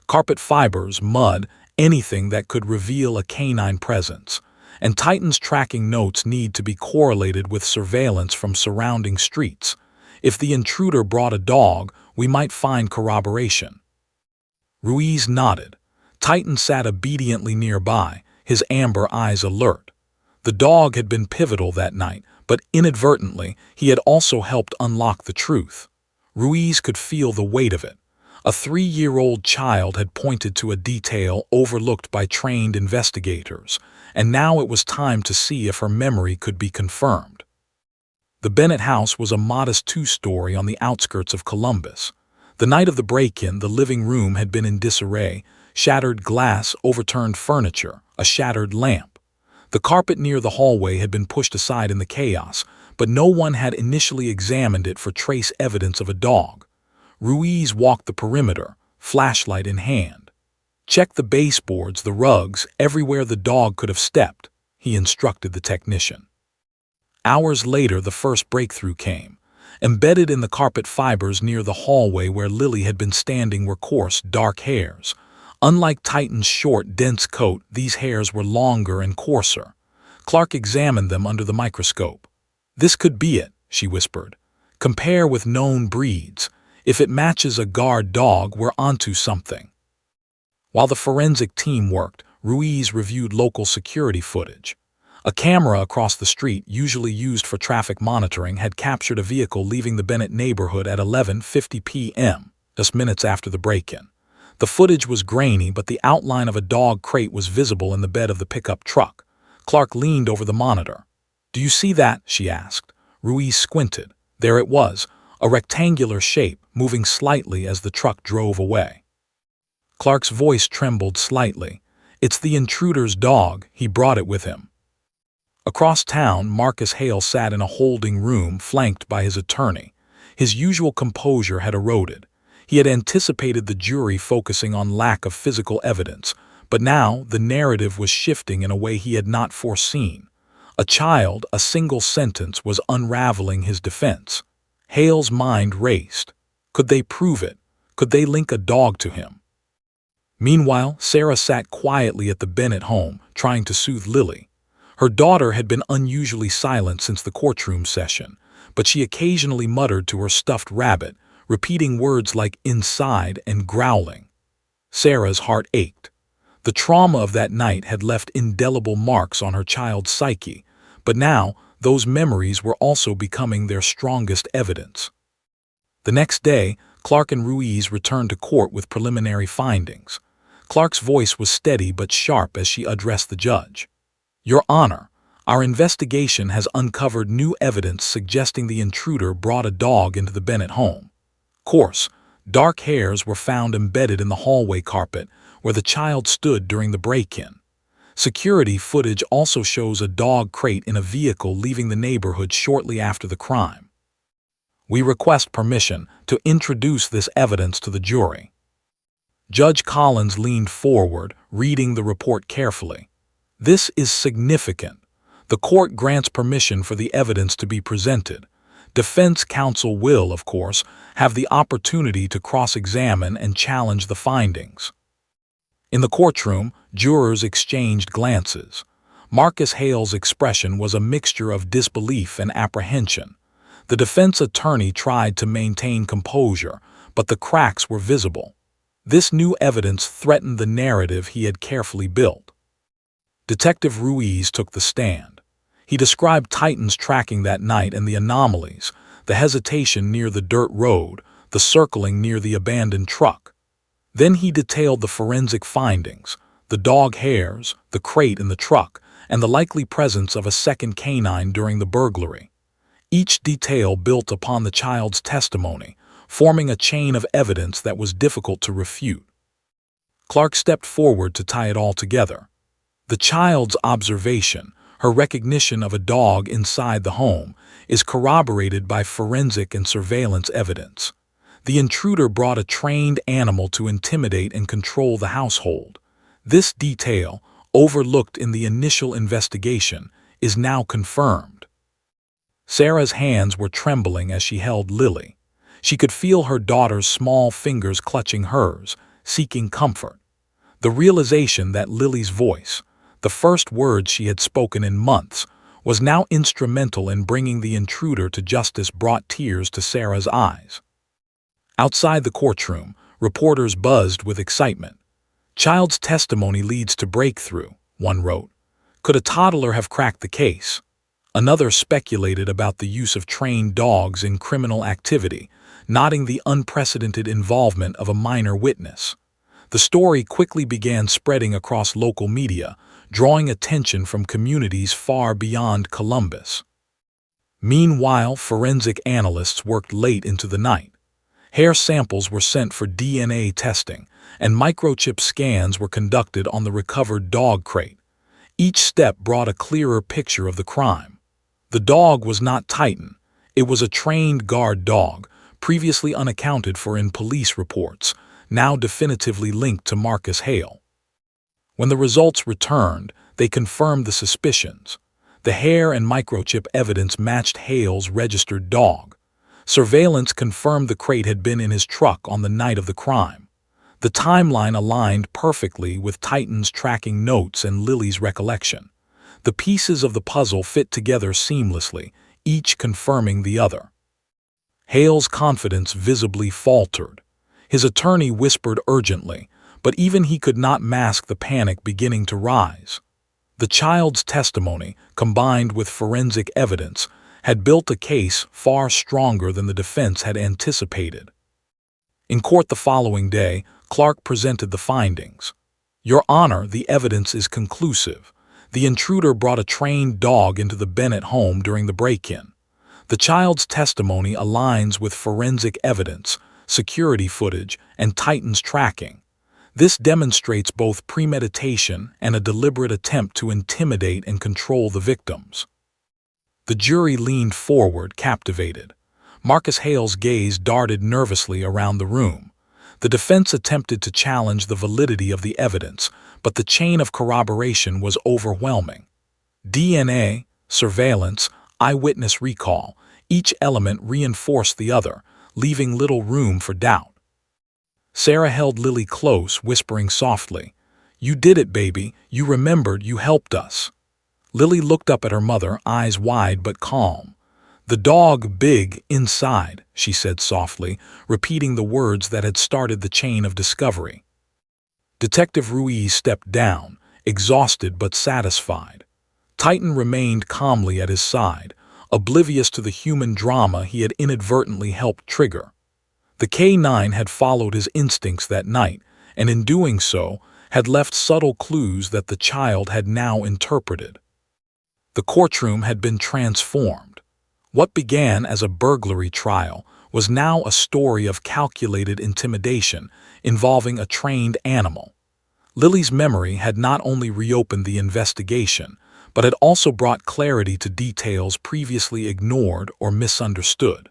A: "Carpet fibers, mud, anything that could reveal a canine presence. And Titan's tracking notes need to be correlated with surveillance from surrounding streets. If the intruder brought a dog, we might find corroboration." Ruiz nodded. Titan sat obediently nearby, his amber eyes alert. The dog had been pivotal that night, but inadvertently, he had also helped unlock the truth. Ruiz could feel the weight of it. A 3-year-old child had pointed to a detail overlooked by trained investigators, and now it was time to see if her memory could be confirmed. The Bennett house was a modest 2-story on the outskirts of Columbus. The night of the break-in, the living room had been in disarray: shattered glass, overturned furniture, a shattered lamp. The carpet near the hallway had been pushed aside in the chaos, but no one had initially examined it for trace evidence of a dog. Ruiz walked the perimeter, flashlight in hand. "Check the baseboards, the rugs, everywhere the dog could have stepped," he instructed the technician. Hours later, the first breakthrough came. Embedded in the carpet fibers near the hallway where Lily had been standing were coarse, dark hairs. Unlike Titan's short, dense coat, these hairs were longer and coarser. Clark examined them under the microscope. "This could be it," she whispered. "Compare with known breeds. If it matches a guard dog, we're onto something." While the forensic team worked, Ruiz reviewed local security footage. A camera across the street, usually used for traffic monitoring, had captured a vehicle leaving the Bennett neighborhood at 11:50 p.m., just minutes after the break-in. The footage was grainy, but the outline of a dog crate was visible in the bed of the pickup truck. Clark leaned over the monitor. "Do you see that?" she asked. Ruiz squinted. There it was, a rectangular shape, moving slightly as the truck drove away. Clark's voice trembled slightly. "It's the intruder's dog. He brought it with him." Across town, Marcus Hale sat in a holding room flanked by his attorney. His usual composure had eroded. He had anticipated the jury focusing on lack of physical evidence, but now the narrative was shifting in a way he had not foreseen. A child, a single sentence, was unraveling his defense. Hale's mind raced. Could they prove it? Could they link a dog to him? Meanwhile, Sarah sat quietly at the Bennett home, trying to soothe Lily. Her daughter had been unusually silent since the courtroom session, but she occasionally muttered to her stuffed rabbit, repeating words like inside and growling. Sarah's heart ached. The trauma of that night had left indelible marks on her child's psyche, but now those memories were also becoming their strongest evidence. The next day, Clark and Ruiz returned to court with preliminary findings. Clark's voice was steady but sharp as she addressed the judge. "Your Honor, our investigation has uncovered new evidence suggesting the intruder brought a dog into the Bennett home. Course, dark hairs were found embedded in the hallway carpet where the child stood during the break-in. Security footage also shows a dog crate in a vehicle leaving the neighborhood shortly after the crime. We request permission to introduce this evidence to the jury." Judge Collins leaned forward, reading the report carefully. "This is significant. The court grants permission for the evidence to be presented. Defense counsel will, of course, have the opportunity to cross-examine and challenge the findings." In the courtroom, jurors exchanged glances. Marcus Hale's expression was a mixture of disbelief and apprehension. The defense attorney tried to maintain composure, but the cracks were visible. This new evidence threatened the narrative he had carefully built. Detective Ruiz took the stand. He described Titan's tracking that night and the anomalies, the hesitation near the dirt road, the circling near the abandoned truck. Then he detailed the forensic findings, the dog hairs, the crate in the truck, and the likely presence of a second canine during the burglary. Each detail built upon the child's testimony, forming a chain of evidence that was difficult to refute. Clark stepped forward to tie it all together. The child's observation, her recognition of a dog inside the home, is corroborated by forensic and surveillance evidence. The intruder brought a trained animal to intimidate and control the household. This detail, overlooked in the initial investigation, is now confirmed. Sarah's hands were trembling as she held Lily. She could feel her daughter's small fingers clutching hers, seeking comfort. The realization that Lily's voice, the first words she had spoken in months, was now instrumental in bringing the intruder to justice brought tears to Sarah's eyes. Outside the courtroom, reporters buzzed with excitement. "Child's testimony leads to breakthrough," one wrote. "Could a toddler have cracked the case?" Another speculated about the use of trained dogs in criminal activity, noting the unprecedented involvement of a minor witness. The story quickly began spreading across local media, drawing attention from communities far beyond Columbus. Meanwhile, forensic analysts worked late into the night. Hair samples were sent for DNA testing, and microchip scans were conducted on the recovered dog crate. Each step brought a clearer picture of the crime. The dog was not Titan. It was a trained guard dog, previously unaccounted for in police reports, now definitively linked to Marcus Hale. When the results returned, they confirmed the suspicions. The hair and microchip evidence matched Hale's registered dog. Surveillance confirmed the crate had been in his truck on the night of the crime. The timeline aligned perfectly with Titan's tracking notes and Lily's recollection. The pieces of the puzzle fit together seamlessly, each confirming the other. Hale's confidence visibly faltered. His attorney whispered urgently, but even he could not mask the panic beginning to rise. The child's testimony, combined with forensic evidence, had built a case far stronger than the defense had anticipated. In court the following day, Clark presented the findings. "Your Honor, the evidence is conclusive. The intruder brought a trained dog into the Bennett home during the break-in. The child's testimony aligns with forensic evidence, security footage, and Titan's tracking. This demonstrates both premeditation and a deliberate attempt to intimidate and control the victims. The jury leaned forward, captivated. Marcus Hale's gaze darted nervously around the room. The defense attempted to challenge the validity of the evidence, but the chain of corroboration was overwhelming. DNA, surveillance, eyewitness recall, each element reinforced the other, leaving little room for doubt. Sarah held Lily close, whispering softly, "You did it, baby. You remembered. You helped us." Lily looked up at her mother, eyes wide but calm. "The dog big inside," she said softly, repeating the words that had started the chain of discovery. Detective Ruiz stepped down, exhausted but satisfied. Titan remained calmly at his side, oblivious to the human drama he had inadvertently helped trigger. The K-9 had followed his instincts that night, and in doing so, had left subtle clues that the child had now interpreted. The courtroom had been transformed. What began as a burglary trial was now a story of calculated intimidation involving a trained animal. Lily's memory had not only reopened the investigation, but had also brought clarity to details previously ignored or misunderstood.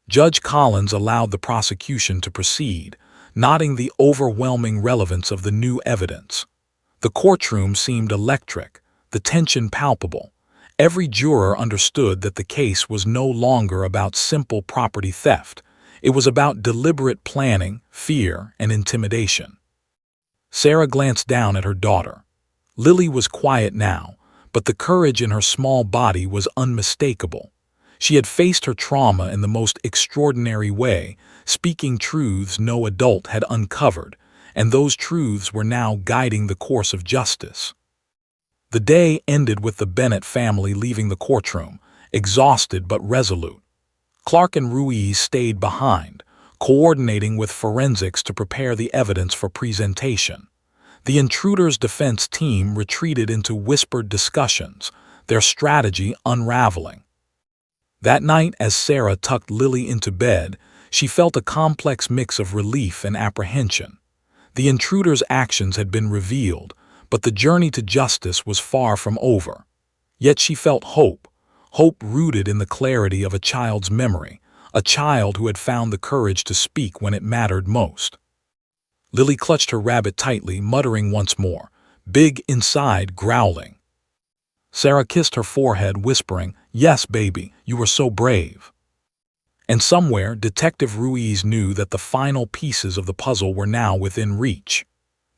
A: Judge Collins allowed the prosecution to proceed, noting the overwhelming relevance of the new evidence. The courtroom seemed electric, the tension palpable. Every juror understood that the case was no longer about simple property theft. It was about deliberate planning, fear, and intimidation. Sarah glanced down at her daughter. Lily was quiet now, but the courage in her small body was unmistakable. She had faced her trauma in the most extraordinary way, speaking truths no adult had uncovered, and those truths were now guiding the course of justice. The day ended with the Bennett family leaving the courtroom, exhausted but resolute. Clark and Ruiz stayed behind, coordinating with forensics to prepare the evidence for presentation. The intruder's defense team retreated into whispered discussions, their strategy unraveling. That night, as Sarah tucked Lily into bed, she felt a complex mix of relief and apprehension. The intruder's actions had been revealed, but the journey to justice was far from over. Yet she felt hope rooted in the clarity of a child's memory, a child who had found the courage to speak when it mattered most. Lily clutched her rabbit tightly, muttering once more, "Big inside," growling. Sarah kissed her forehead, whispering, "Yes, baby, you were so brave." And somewhere, Detective Ruiz knew that the final pieces of the puzzle were now within reach.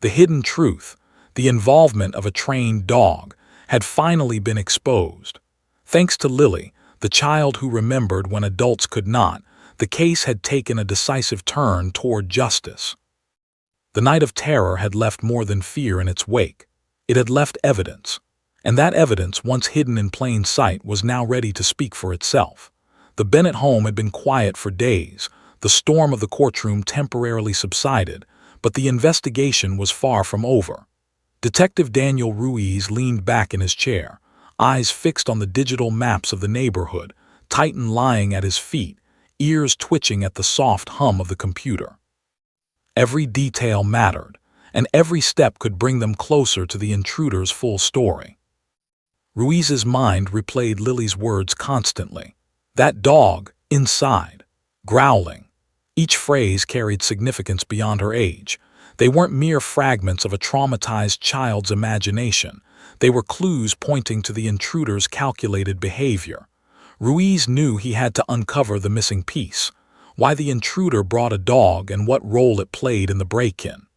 A: The hidden truth, the involvement of a trained dog, had finally been exposed. Thanks to Lily, the child who remembered when adults could not, the case had taken a decisive turn toward justice. The night of terror had left more than fear in its wake. It had left evidence. And that evidence, once hidden in plain sight, was now ready to speak for itself. The Bennett home had been quiet for days. The storm of the courtroom temporarily subsided, but the investigation was far from over. Detective Daniel Ruiz leaned back in his chair, eyes fixed on the digital maps of the neighborhood, Titan lying at his feet, ears twitching at the soft hum of the computer. Every detail mattered, and every step could bring them closer to the intruder's full story. Ruiz's mind replayed Lily's words constantly. That dog, inside, growling. Each phrase carried significance beyond her age. They weren't mere fragments of a traumatized child's imagination. They were clues pointing to the intruder's calculated behavior. Ruiz knew he had to uncover the missing piece, why the intruder brought a dog and what role it played in the break-in.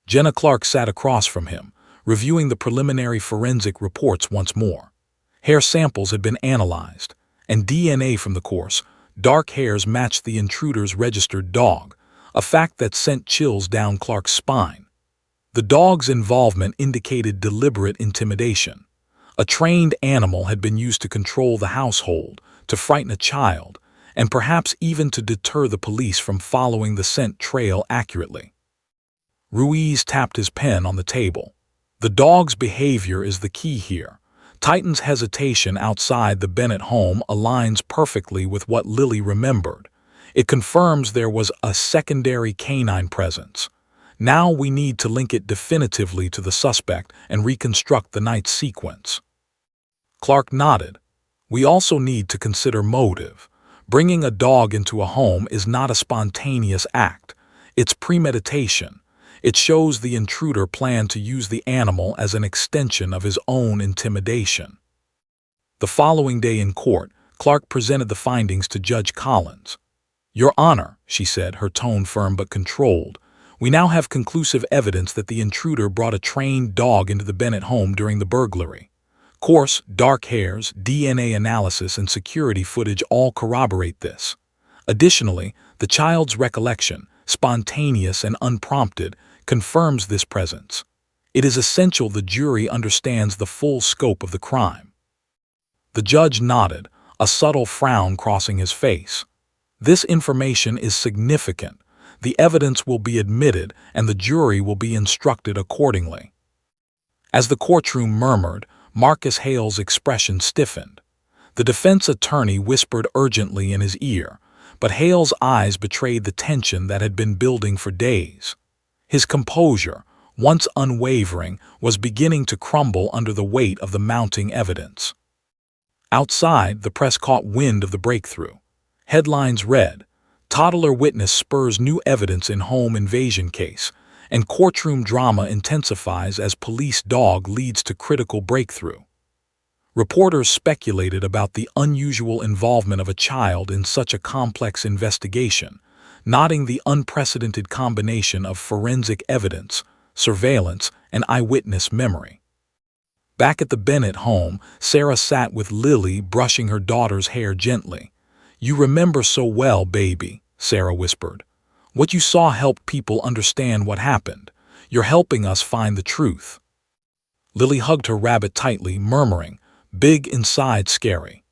A: Jenna Clark sat across from him, reviewing the preliminary forensic reports once more. Hair samples had been analyzed, and DNA from the course, dark hairs matched the intruder's registered dog, a fact that sent chills down Clark's spine. The dog's involvement indicated deliberate intimidation. A trained animal had been used to control the household, to frighten a child, and perhaps even to deter the police from following the scent trail accurately. Ruiz tapped his pen on the table. The dog's behavior is the key here. Titan's hesitation outside the Bennett home aligns perfectly with what Lily remembered. It confirms there was a secondary canine presence. Now we need to link it definitively to the suspect and reconstruct the night's sequence. Clark nodded. We also need to consider motive. Bringing a dog into a home is not a spontaneous act. It's premeditation. It shows the intruder planned to use the animal as an extension of his own intimidation. The following day in court, Clark presented the findings to Judge Collins. "Your Honor," she said, her tone firm but controlled, "we now have conclusive evidence that the intruder brought a trained dog into the Bennett home during the burglary. Coarse, dark hairs, DNA analysis, and security footage all corroborate this. Additionally, the child's recollection, spontaneous and unprompted, confirms this presence. It is essential the jury understands the full scope of the crime." The judge nodded, a subtle frown crossing his face. "This information is significant. The evidence will be admitted and the jury will be instructed accordingly." As the courtroom murmured, Marcus Hale's expression stiffened. The defense attorney whispered urgently in his ear, but Hale's eyes betrayed the tension that had been building for days. His composure, once unwavering, was beginning to crumble under the weight of the mounting evidence. Outside, the press caught wind of the breakthrough. Headlines read, "Toddler witness spurs new evidence in home invasion case," and courtroom drama intensifies as police dog leads to critical breakthrough. Reporters speculated about the unusual involvement of a child in such a complex investigation, noting the unprecedented combination of forensic evidence, surveillance, and eyewitness memory. Back at the Bennett home, Sarah sat with Lily brushing her daughter's hair gently. "You remember so well, baby," Sarah whispered. "What you saw helped people understand what happened. You're helping us find the truth." Lily hugged her rabbit tightly, murmuring, "Big inside scary."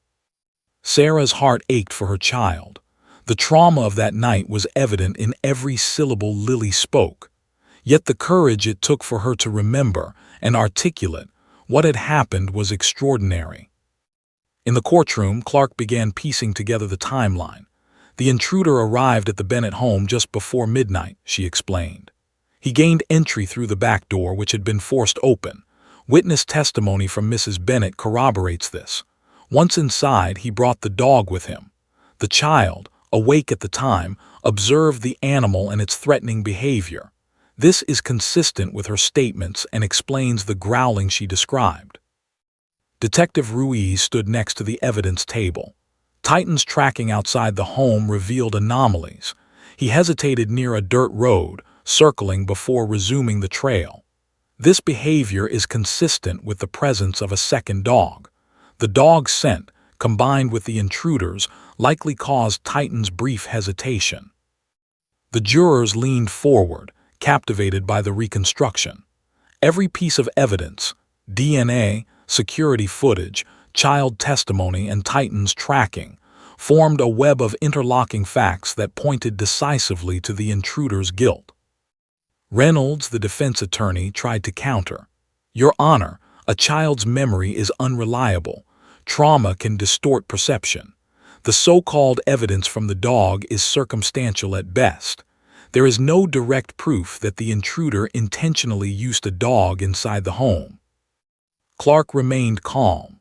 A: Sarah's heart ached for her child. The trauma of that night was evident in every syllable Lily spoke. Yet the courage it took for her to remember and articulate what had happened was extraordinary. In the courtroom, Clark began piecing together the timeline. "The intruder arrived at the Bennett home just before midnight," she explained. "He gained entry through the back door, which had been forced open. Witness testimony from Mrs. Bennett corroborates this. Once inside, he brought the dog with him. The child, awake at the time, observed the animal and its threatening behavior. This is consistent with her statements and explains the growling she described." Detective Ruiz stood next to the evidence table. Titan's tracking outside the home revealed anomalies. He hesitated near a dirt road, circling before resuming the trail. This behavior is consistent with the presence of a second dog. The dog's scent, combined with the intruder's, likely caused Titan's brief hesitation. The jurors leaned forward, captivated by the reconstruction. Every piece of evidence, DNA, security footage, child testimony, and Titan's tracking, formed a web of interlocking facts that pointed decisively to the intruder's guilt. Reynolds, the defense attorney, tried to counter. "Your Honor, a child's memory is unreliable. Trauma can distort perception. The so-called evidence from the dog is circumstantial at best. There is no direct proof that the intruder intentionally used a dog inside the home." Clark remained calm.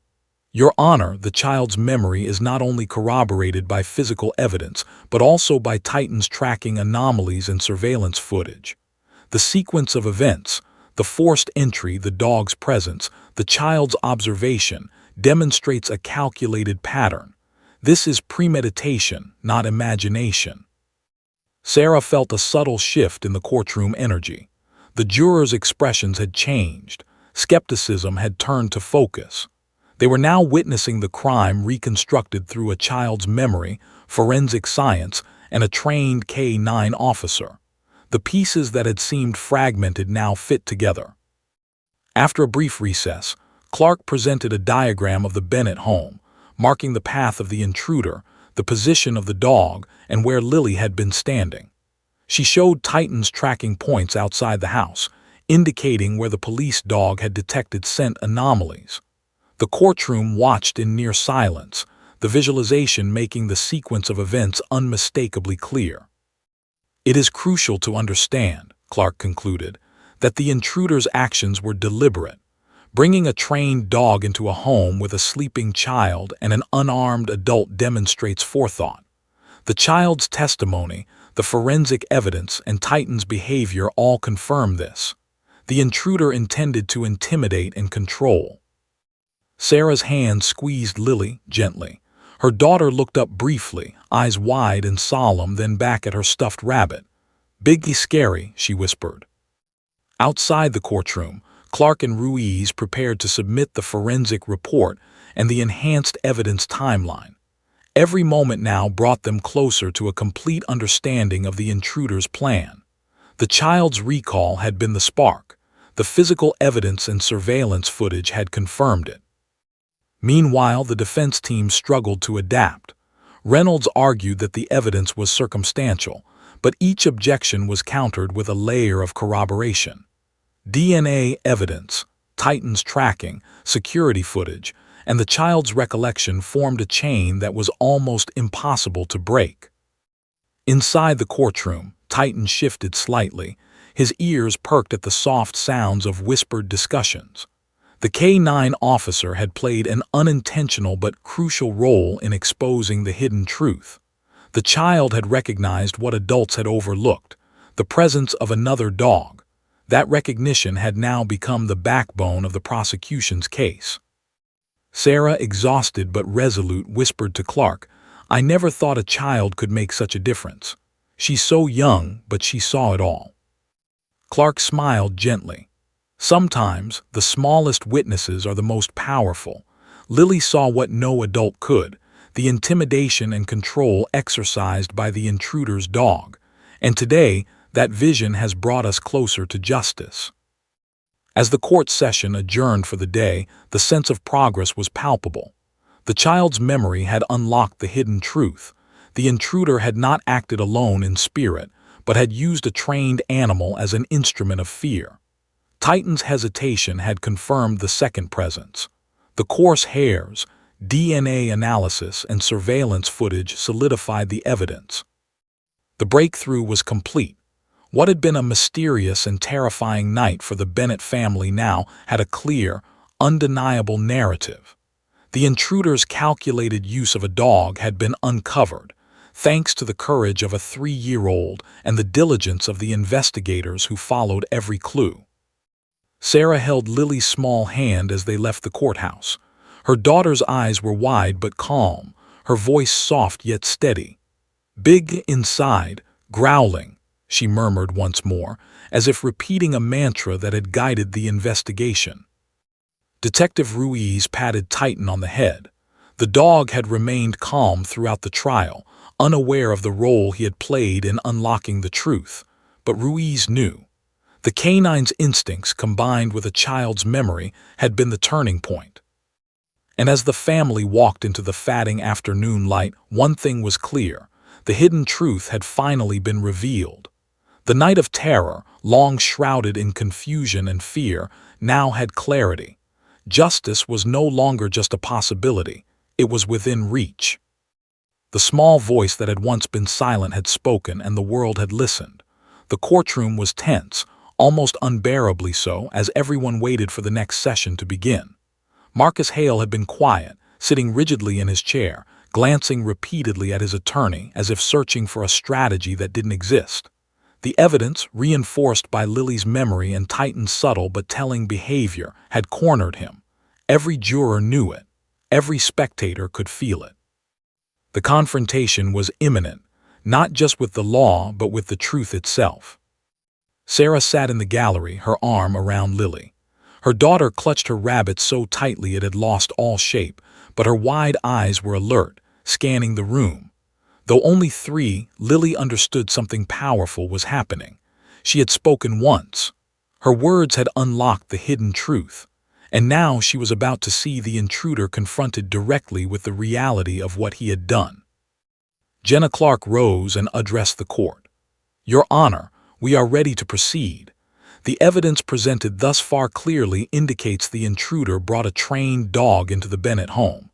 A: "Your Honor, the child's memory is not only corroborated by physical evidence, but also by Titan's tracking anomalies and surveillance footage. The sequence of events, the forced entry, the dog's presence, the child's observation, demonstrates a calculated pattern. This is premeditation, not imagination." Sarah felt a subtle shift in the courtroom energy. The jurors' expressions had changed. Skepticism had turned to focus. They were now witnessing the crime reconstructed through a child's memory, forensic science, and a trained K-9 officer. The pieces that had seemed fragmented now fit together. After a brief recess, Clark presented a diagram of the Bennett home, marking the path of the intruder, the position of the dog, and where Lily had been standing. She showed Titan's tracking points outside the house, indicating where the police dog had detected scent anomalies. The courtroom watched in near silence, the visualization making the sequence of events unmistakably clear. "It is crucial to understand," Clark concluded, "that the intruder's actions were deliberate. Bringing a trained dog into a home with a sleeping child and an unarmed adult demonstrates forethought. The child's testimony, the forensic evidence, and Titan's behavior all confirm this. The intruder intended to intimidate and control." Sarah's hand squeezed Lily gently. Her daughter looked up briefly, eyes wide and solemn, then back at her stuffed rabbit. "Bigly scary," she whispered. Outside the courtroom, Clark and Ruiz prepared to submit the forensic report and the enhanced evidence timeline. Every moment now brought them closer to a complete understanding of the intruder's plan. The child's recall had been the spark. The physical evidence and surveillance footage had confirmed it. Meanwhile, the defense team struggled to adapt. Reynolds argued that the evidence was circumstantial, but each objection was countered with a layer of corroboration. DNA evidence, Titan's tracking, security footage, and the child's recollection formed a chain that was almost impossible to break. Inside the courtroom, Titan shifted slightly, his ears perked at the soft sounds of whispered discussions. The K-9 officer had played an unintentional but crucial role in exposing the hidden truth. The child had recognized what adults had overlooked, the presence of another dog. That recognition had now become the backbone of the prosecution's case. Sarah, exhausted but resolute, whispered to Clark, "I never thought a child could make such a difference. She's so young, but she saw it all." Clark smiled gently. "Sometimes the smallest witnesses are the most powerful." Lily saw what no adult could, the intimidation and control exercised by the intruder's dog, and today that vision has brought us closer to justice. As the court session adjourned for the day, the sense of progress was palpable. The child's memory had unlocked the hidden truth. The intruder had not acted alone in spirit, but had used a trained animal as an instrument of fear. Titan's hesitation had confirmed the second presence. The coarse hairs, DNA analysis, and surveillance footage solidified the evidence. The breakthrough was complete. What had been a mysterious and terrifying night for the Bennett family now had a clear, undeniable narrative. The intruder's calculated use of a dog had been uncovered, thanks to the courage of a 3-year-old and the diligence of the investigators who followed every clue. Sarah held Lily's small hand as they left the courthouse. Her daughter's eyes were wide but calm, her voice soft yet steady. "Big inside, growling," she murmured once more, as if repeating a mantra that had guided the investigation. Detective Ruiz patted Titan on the head. The dog had remained calm throughout the trial, unaware of the role he had played in unlocking the truth. But Ruiz knew. The canine's instincts, combined with a child's memory, had been the turning point. And as the family walked into the fatting afternoon light, one thing was clear. The hidden truth had finally been revealed. The night of terror, long shrouded in confusion and fear, now had clarity. Justice was no longer just a possibility. It was within reach. The small voice that had once been silent had spoken, and the world had listened. The courtroom was tense, almost unbearably so, as everyone waited for the next session to begin. Marcus Hale had been quiet, sitting rigidly in his chair, glancing repeatedly at his attorney as if searching for a strategy that didn't exist. The evidence, reinforced by Lily's memory and Titan's subtle but telling behavior, had cornered him. Every juror knew it. Every spectator could feel it. The confrontation was imminent, not just with the law but with the truth itself. Sarah sat in the gallery, her arm around Lily. Her daughter clutched her rabbit so tightly it had lost all shape, but her wide eyes were alert, scanning the room. Though only 3, Lily understood something powerful was happening. She had spoken once. Her words had unlocked the hidden truth, and now she was about to see the intruder confronted directly with the reality of what he had done. Jenna Clark rose and addressed the court. "Your Honor, we are ready to proceed." The evidence presented thus far clearly indicates the intruder brought a trained dog into the Bennett home.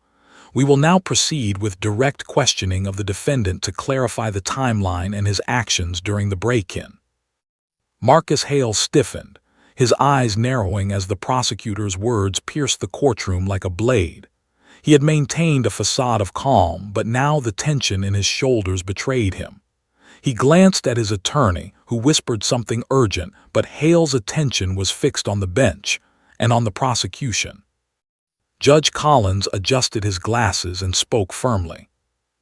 A: We will now proceed with direct questioning of the defendant to clarify the timeline and his actions during the break-in. Marcus Hale stiffened, his eyes narrowing as the prosecutor's words pierced the courtroom like a blade. He had maintained a facade of calm, but now the tension in his shoulders betrayed him. He glanced at his attorney, who whispered something urgent, but Hale's attention was fixed on the bench and on the prosecution. Judge Collins adjusted his glasses and spoke firmly.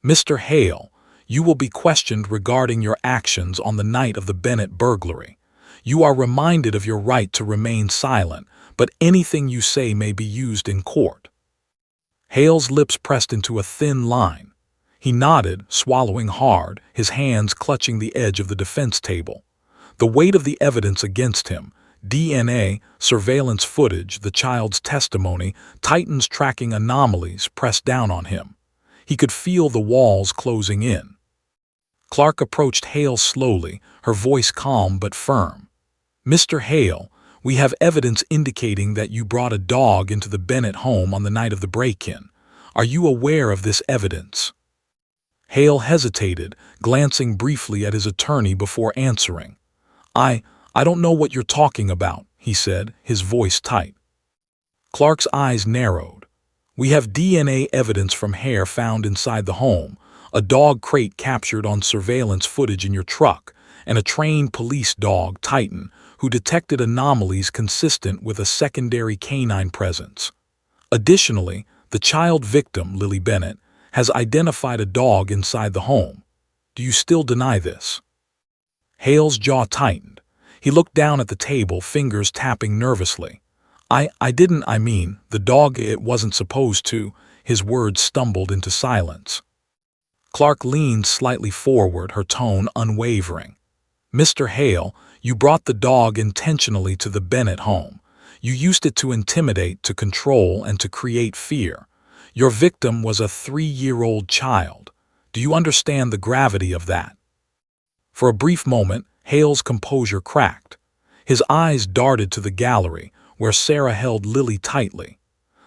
A: "Mr. Hale, you will be questioned regarding your actions on the night of the Bennett burglary. You are reminded of your right to remain silent, but anything you say may be used in court." Hale's lips pressed into a thin line. He nodded, swallowing hard, his hands clutching the edge of the defense table. The weight of the evidence against him, DNA, surveillance footage, the child's testimony, Titan's tracking anomalies pressed down on him. He could feel the walls closing in. Clark approached Hale slowly, her voice calm but firm. "Mr. Hale, we have evidence indicating that you brought a dog into the Bennett home on the night of the break-in. Are you aware of this evidence?" Hale hesitated, glancing briefly at his attorney before answering. I don't know what you're talking about," he said, his voice tight. Clark's eyes narrowed. "We have DNA evidence from hair found inside the home, a dog crate captured on surveillance footage in your truck, and a trained police dog, Titan, who detected anomalies consistent with a secondary canine presence. Additionally, the child victim, Lily Bennett, has identified a dog inside the home. Do you still deny this?" Hale's jaw tightened. He looked down at the table, fingers tapping nervously. I mean, the dog, it wasn't supposed to." His words stumbled into silence. Clark leaned slightly forward, her tone unwavering. "Mr. Hale, you brought the dog intentionally to the Bennett home. You used it to intimidate, to control, and to create fear. Your victim was a 3-year-old child. Do you understand the gravity of that?" For a brief moment, Hale's composure cracked. His eyes darted to the gallery, where Sarah held Lily tightly.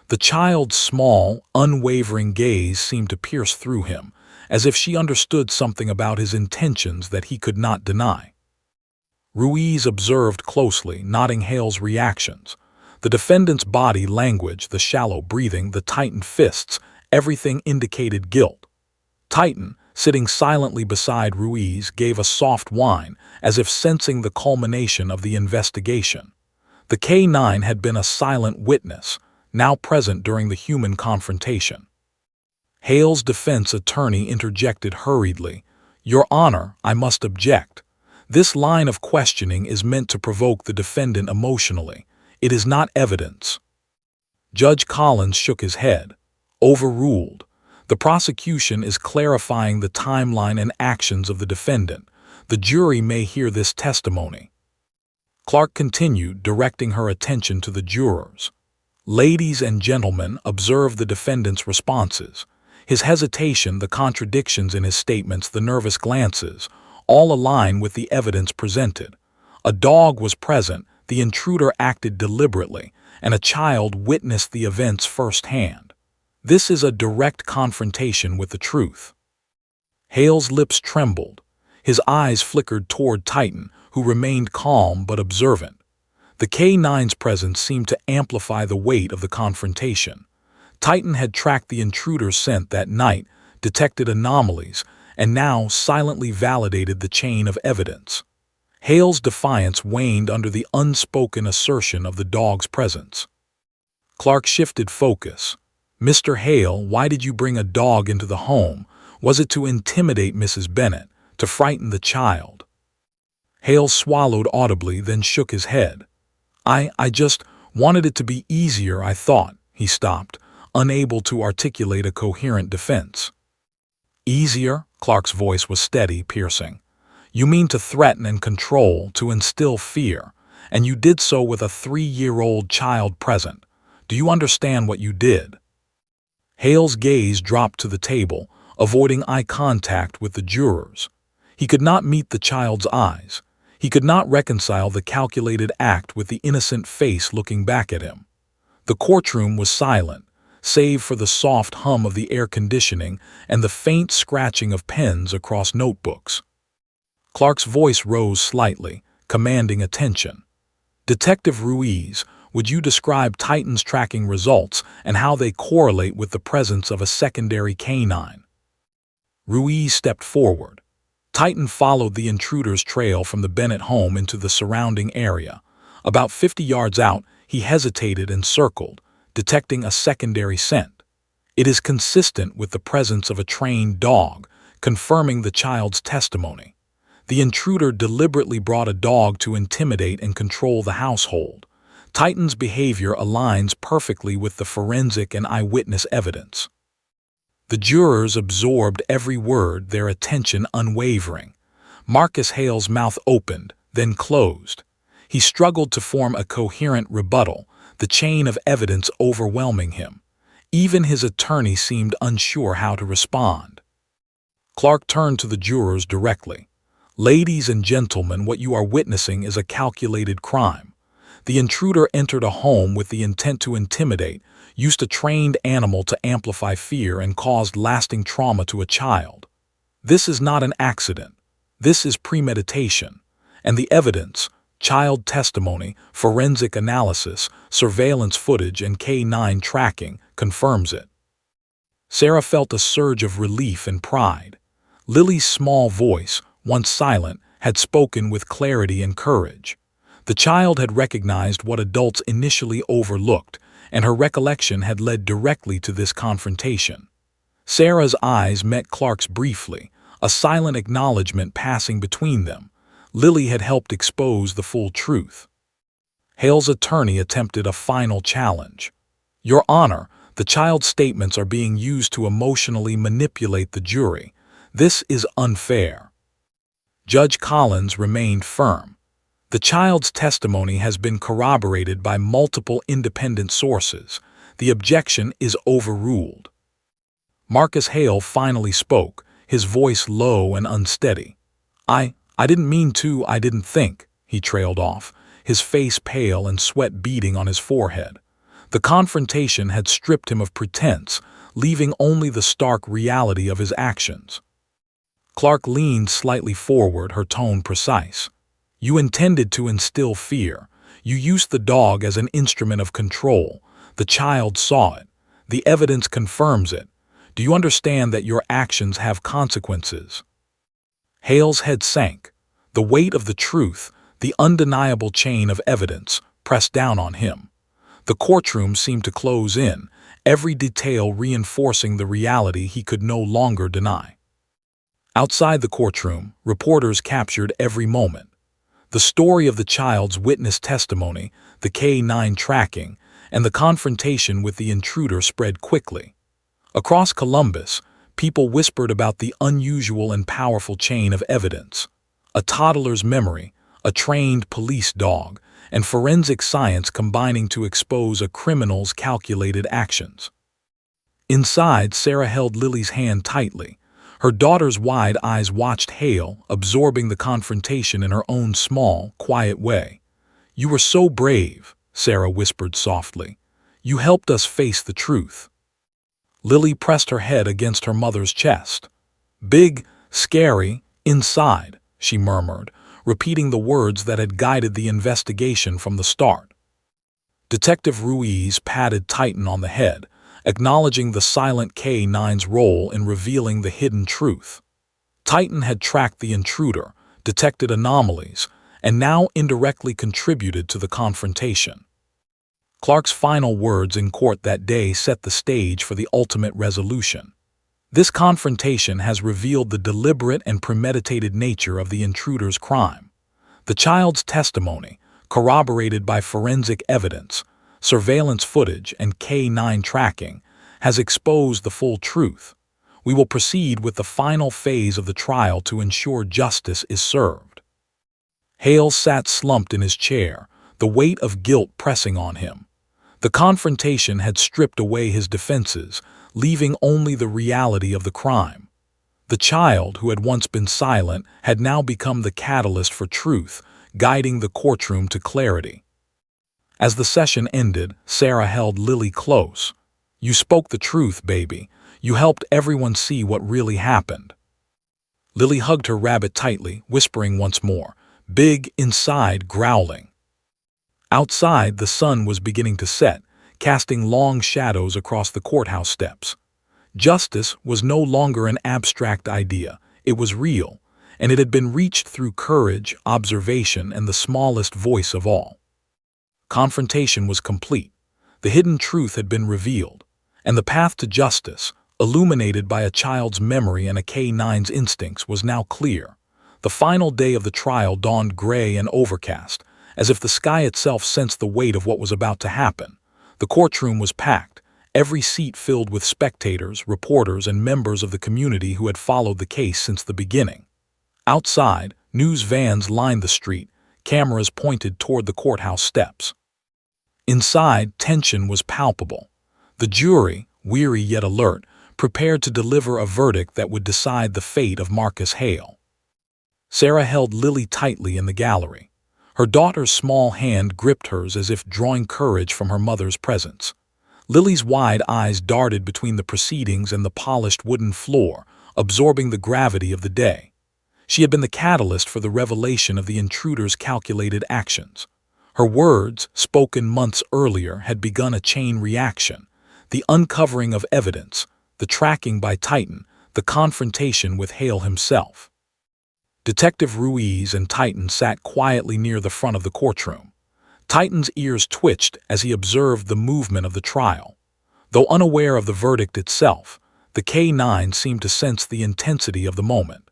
A: The child's small, unwavering gaze seemed to pierce through him, as if she understood something about his intentions that he could not deny. Ruiz observed closely, noting Hale's reactions. The defendant's body language, the shallow breathing, the tightened fists, everything indicated guilt. Titan, sitting silently beside Ruiz, gave a soft whine, as if sensing the culmination of the investigation. The K-9 had been a silent witness, now present during the human confrontation. Hale's defense attorney interjected hurriedly. "Your Honor, I must object. This line of questioning is meant to provoke the defendant emotionally. It is not evidence." Judge Collins shook his head. "Overruled. The prosecution is clarifying the timeline and actions of the defendant. The jury may hear this testimony." Clark continued, directing her attention to the jurors. "Ladies and gentlemen, observe the defendant's responses. His hesitation, the contradictions in his statements, the nervous glances, all align with the evidence presented. A dog was present, the intruder acted deliberately, and a child witnessed the events firsthand. This is a direct confrontation with the truth." Hale's lips trembled. His eyes flickered toward Titan, who remained calm but observant. The K-9's presence seemed to amplify the weight of the confrontation. Titan had tracked the intruder's scent that night, detected anomalies, and now silently validated the chain of evidence. Hale's defiance waned under the unspoken assertion of the dog's presence. Clark shifted focus. "Mr. Hale, why did you bring a dog into the home? Was it to intimidate Mrs. Bennett, to frighten the child?" Hale swallowed audibly, then shook his head. I just wanted it to be easier, I thought." He stopped, unable to articulate a coherent defense. "Easier?" Clark's voice was steady, piercing. "You mean to threaten and control, to instill fear, and you did so with a 3-year-old child present. Do you understand what you did?" Hale's gaze dropped to the table, avoiding eye contact with the jurors. He could not meet the child's eyes. He could not reconcile the calculated act with the innocent face looking back at him. The courtroom was silent, save for the soft hum of the air conditioning and the faint scratching of pens across notebooks. Clark's voice rose slightly, commanding attention. "Detective Ruiz, would you describe Titan's tracking results and how they correlate with the presence of a secondary canine?" Ruiz stepped forward. Titan followed the intruder's trail from the Bennett home into the surrounding area. About 50 yards out, he hesitated and circled, detecting a secondary scent. "It is consistent with the presence of a trained dog," confirming the child's testimony. The intruder deliberately brought a dog to intimidate and control the household. Titan's behavior aligns perfectly with the forensic and eyewitness evidence. The jurors absorbed every word, their attention unwavering. Marcus Hale's mouth opened, then closed. He struggled to form a coherent rebuttal, the chain of evidence overwhelming him. Even his attorney seemed unsure how to respond. Clark turned to the jurors directly. "Ladies and gentlemen, what you are witnessing is a calculated crime. The intruder entered a home with the intent to intimidate, used a trained animal to amplify fear, and caused lasting trauma to a child. This is not an accident. This is premeditation. And the evidence, child testimony, forensic analysis, surveillance footage, and K9 tracking, confirms it." Sarah felt a surge of relief and pride. Lily's small voice, once silent, had spoken with clarity and courage. The child had recognized what adults initially overlooked, and her recollection had led directly to this confrontation. Sarah's eyes met Clark's briefly, a silent acknowledgement passing between them. Lily had helped expose the full truth. Hale's attorney attempted a final challenge. "Your Honor, the child's statements are being used to emotionally manipulate the jury. This is unfair." Judge Collins remained firm. "The child's testimony has been corroborated by multiple independent sources. The objection is overruled." Marcus Hale finally spoke, his voice low and unsteady. I didn't mean to, I didn't think," he trailed off, his face pale and sweat beading on his forehead. The confrontation had stripped him of pretense, leaving only the stark reality of his actions. Clark leaned slightly forward, her tone precise. "You intended to instill fear. You used the dog as an instrument of control. The child saw it. The evidence confirms it. Do you understand that your actions have consequences?" Hale's head sank. The weight of the truth, the undeniable chain of evidence, pressed down on him. The courtroom seemed to close in, every detail reinforcing the reality he could no longer deny. Outside the courtroom, reporters captured every moment. The story of the child's witness testimony, the K9 tracking, and the confrontation with the intruder spread quickly. Across Columbus, people whispered about the unusual and powerful chain of evidence. A toddler's memory, a trained police dog, and forensic science combining to expose a criminal's calculated actions. Inside, Sarah held Lily's hand tightly. Her daughter's wide eyes watched Hale, absorbing the confrontation in her own small, quiet way. "You were so brave," Sarah whispered softly. "You helped us face the truth." Lily pressed her head against her mother's chest. "Big, scary, inside," she murmured, repeating the words that had guided the investigation from the start. Detective Ruiz patted Titan on the head, acknowledging the silent K9's role in revealing the hidden truth. Titan had tracked the intruder, detected anomalies, and now indirectly contributed to the confrontation. Clark's final words in court that day set the stage for the ultimate resolution. This confrontation has revealed the deliberate and premeditated nature of the intruder's crime. The child's testimony, corroborated by forensic evidence, surveillance footage, and K9 tracking, has exposed the full truth. We will proceed with the final phase of the trial to ensure justice is served. Hale sat slumped in his chair, the weight of guilt pressing on him. The confrontation had stripped away his defenses, leaving only the reality of the crime. The child, who had once been silent, had now become the catalyst for truth, guiding the courtroom to clarity. As the session ended, Sarah held Lily close. "You spoke the truth, baby. You helped everyone see what really happened." Lily hugged her rabbit tightly, whispering once more, "Big inside," growling. Outside, the sun was beginning to set, casting long shadows across the courthouse steps. Justice was no longer an abstract idea. It was real, and it had been reached through courage, observation, and the smallest voice of all. Confrontation was complete. The hidden truth had been revealed, and the path to justice, illuminated by a child's memory and a K-9's instincts, was now clear. The final day of the trial dawned gray and overcast, as if the sky itself sensed the weight of what was about to happen. The courtroom was packed, every seat filled with spectators, reporters, and members of the community who had followed the case since the beginning. Outside, news vans lined the street, cameras pointed toward the courthouse steps. Inside, tension was palpable. The jury, weary yet alert, prepared to deliver a verdict that would decide the fate of Marcus Hale. Sarah held Lily tightly in the gallery. Her daughter's small hand gripped hers as if drawing courage from her mother's presence. Lily's wide eyes darted between the proceedings and the polished wooden floor, absorbing the gravity of the day. She had been the catalyst for the revelation of the intruder's calculated actions. Her words, spoken months earlier, had begun a chain reaction: the uncovering of evidence, the tracking by Titan, the confrontation with Hale himself. Detective Ruiz and Titan sat quietly near the front of the courtroom. Titan's ears twitched as he observed the movement of the trial. Though unaware of the verdict itself, the K-9 seemed to sense the intensity of the moment.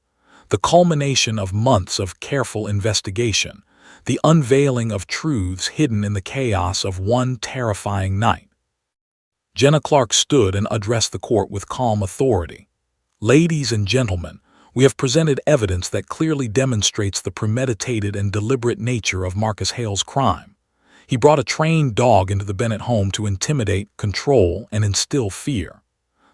A: The culmination of months of careful investigation, the unveiling of truths hidden in the chaos of one terrifying night. Jenna Clark stood and addressed the court with calm authority. "Ladies and gentlemen, we have presented evidence that clearly demonstrates the premeditated and deliberate nature of Marcus Hale's crime. He brought a trained dog into the Bennett home to intimidate, control, and instill fear.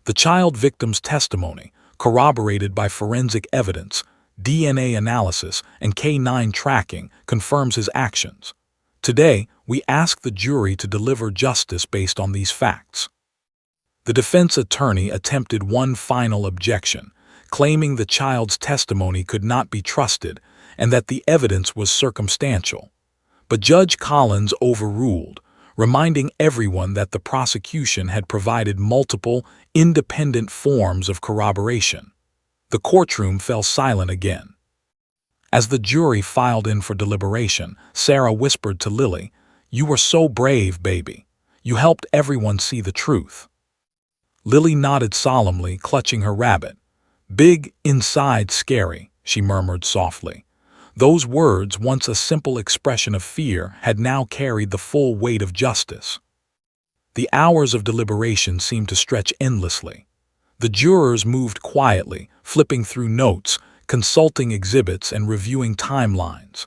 A: The child victim's testimony, corroborated by forensic evidence, DNA analysis, and K-9 tracking, confirms his actions. Today, we ask the jury to deliver justice based on these facts." The defense attorney attempted one final objection, claiming the child's testimony could not be trusted and that the evidence was circumstantial. But Judge Collins overruled, reminding everyone that the prosecution had provided multiple, independent forms of corroboration. The courtroom fell silent again. As the jury filed in for deliberation, Sarah whispered to Lily, "You were so brave, baby. You helped everyone see the truth." Lily nodded solemnly, clutching her rabbit. "Big, inside, scary," she murmured softly. Those words, once a simple expression of fear, had now carried the full weight of justice. The hours of deliberation seemed to stretch endlessly. The jurors moved quietly, flipping through notes, consulting exhibits, and reviewing timelines.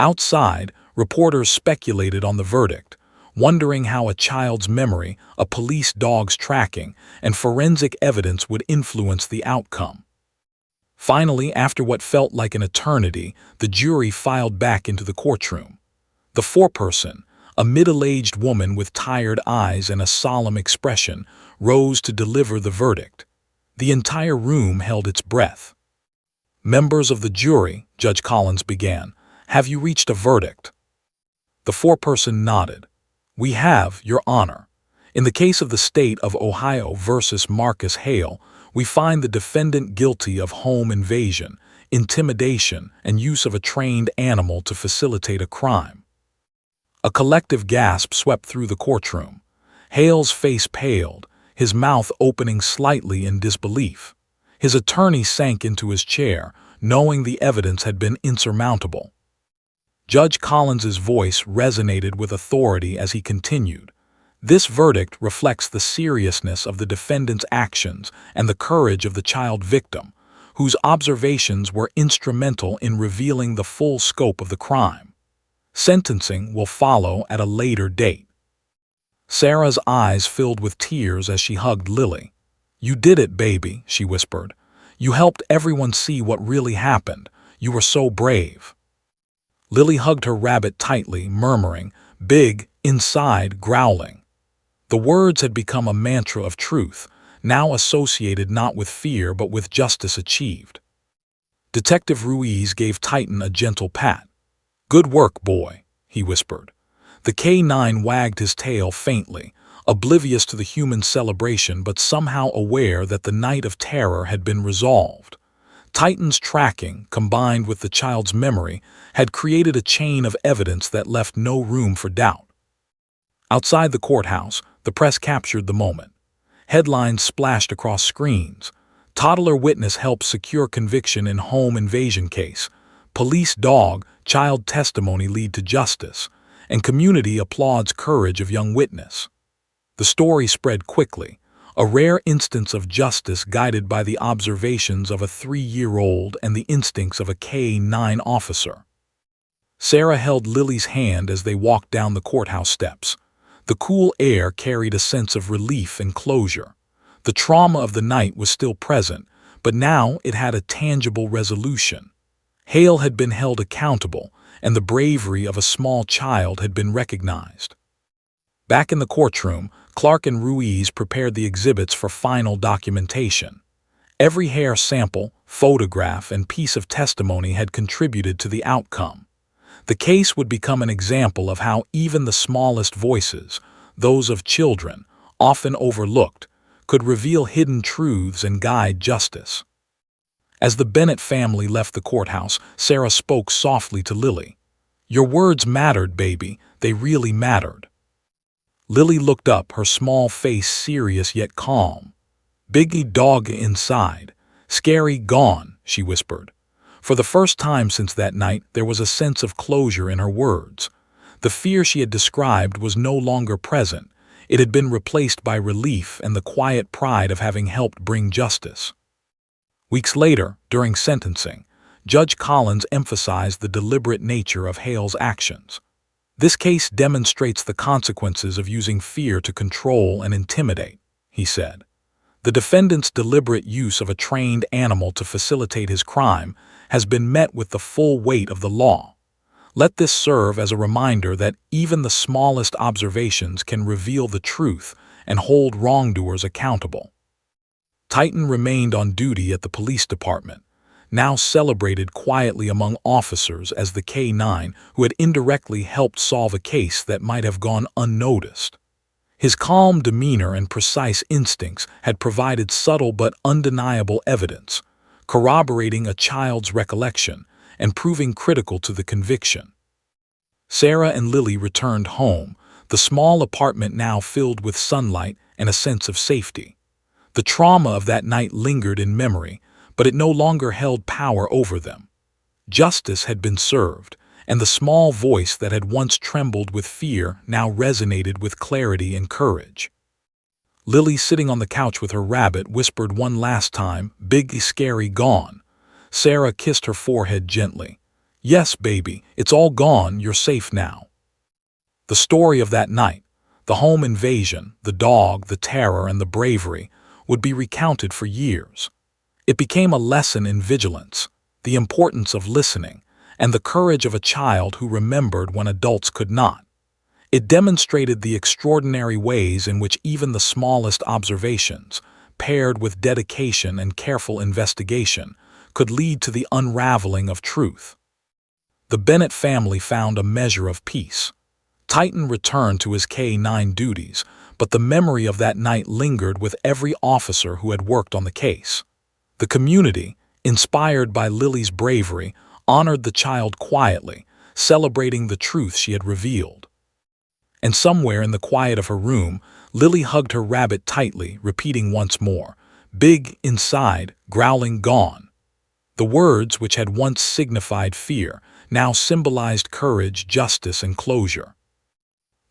A: Outside, reporters speculated on the verdict, wondering how a child's memory, a police dog's tracking, and forensic evidence would influence the outcome. Finally, after what felt like an eternity, the jury filed back into the courtroom. The foreperson, a middle-aged woman with tired eyes and a solemn expression, rose to deliver the verdict. The entire room held its breath. "Members of the jury," Judge Collins began, "have you reached a verdict?" The foreperson nodded. "We have, Your Honor. In the case of the State of Ohio versus Marcus Hale, we find the defendant guilty of home invasion, intimidation, and use of a trained animal to facilitate a crime." A collective gasp swept through the courtroom. Hale's face paled, his mouth opening slightly in disbelief. His attorney sank into his chair, knowing the evidence had been insurmountable. Judge Collins's voice resonated with authority as he continued, "This verdict reflects the seriousness of the defendant's actions and the courage of the child victim, whose observations were instrumental in revealing the full scope of the crime. Sentencing will follow at a later date." Sarah's eyes filled with tears as she hugged Lily. "You did it, baby," she whispered. You helped everyone see what really happened. You were so brave." Lily hugged her rabbit tightly, murmuring, "Big, inside, growling." The words had become a mantra of truth, now associated not with fear but with justice achieved. Detective Ruiz gave Titan a gentle pat. "Good work, boy," he whispered. The K9 wagged his tail faintly, oblivious to the human celebration but somehow aware that the night of terror had been resolved. Titan's tracking, combined with the child's memory, had created a chain of evidence that left no room for doubt. Outside the courthouse, the press captured the moment. Headlines splashed across screens. Toddler witness helps secure conviction in home invasion case. Police dog, child testimony lead to justice. And community applauds courage of young witness. The story spread quickly, a rare instance of justice guided by the observations of a 3-year-old and the instincts of a K9 officer. Sarah held Lily's hand as they walked down the courthouse steps. The cool air carried a sense of relief and closure. The trauma of the night was still present, but now it had a tangible resolution. Hale had been held accountable, and the bravery of a small child had been recognized. Back in the courtroom, Clark and Ruiz prepared the exhibits for final documentation. Every hair sample, photograph, and piece of testimony had contributed to the outcome. The case would become an example of how even the smallest voices, those of children, often overlooked, could reveal hidden truths and guide justice. As the Bennett family left the courthouse, Sarah spoke softly to Lily. "Your words mattered, baby. They really mattered." Lily looked up, her small face serious yet calm. "Biggie dog inside. Scary gone," she whispered. For the first time since that night, there was a sense of closure in her words. The fear she had described was no longer present. It had been replaced by relief and the quiet pride of having helped bring justice. Weeks later, during sentencing, Judge Collins emphasized the deliberate nature of Hale's actions. "This case demonstrates the consequences of using fear to control and intimidate," he said. "The defendant's deliberate use of a trained animal to facilitate his crime has been met with the full weight of the law. Let this serve as a reminder that even the smallest observations can reveal the truth and hold wrongdoers accountable." Titan remained on duty at the police department, now celebrated quietly among officers as the K9 who had indirectly helped solve a case that might have gone unnoticed. His calm demeanor and precise instincts had provided subtle but undeniable evidence, corroborating a child's recollection and proving critical to the conviction. Sarah and Lily returned home, the small apartment now filled with sunlight and a sense of safety. The trauma of that night lingered in memory, but it no longer held power over them. Justice had been served, and the small voice that had once trembled with fear now resonated with clarity and courage. Lily, sitting on the couch with her rabbit, whispered one last time, "Big scary gone." Sarah kissed her forehead gently. "Yes, baby, it's all gone, you're safe now." The story of that night, the home invasion, the dog, the terror, and the bravery, would be recounted for years. It became a lesson in vigilance, the importance of listening, and the courage of a child who remembered when adults could not. It demonstrated the extraordinary ways in which even the smallest observations, paired with dedication and careful investigation, could lead to the unraveling of truth. The Bennett family found a measure of peace. Titan returned to his K9 duties, but the memory of that night lingered with every officer who had worked on the case. The community, inspired by Lily's bravery, honored the child quietly, celebrating the truth she had revealed. And somewhere in the quiet of her room, Lily hugged her rabbit tightly, repeating once more, "Big inside, growling gone." The words, which had once signified fear, now symbolized courage, justice, and closure.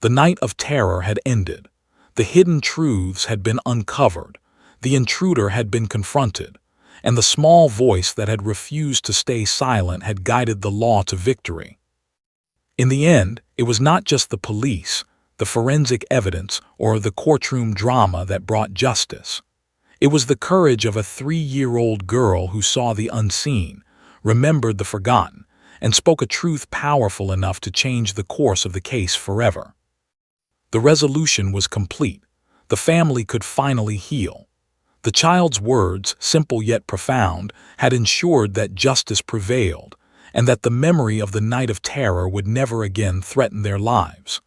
A: The night of terror had ended. The hidden truths had been uncovered. The intruder had been confronted. And the small voice that had refused to stay silent had guided the law to victory. In the end, it was not just the police, the forensic evidence, or the courtroom drama that brought justice. It was the courage of a 3-year-old girl who saw the unseen, remembered the forgotten, and spoke a truth powerful enough to change the course of the case forever. The resolution was complete. The family could finally heal. The child's words, simple yet profound, had ensured that justice prevailed, and that the memory of the night of terror would never again threaten their lives.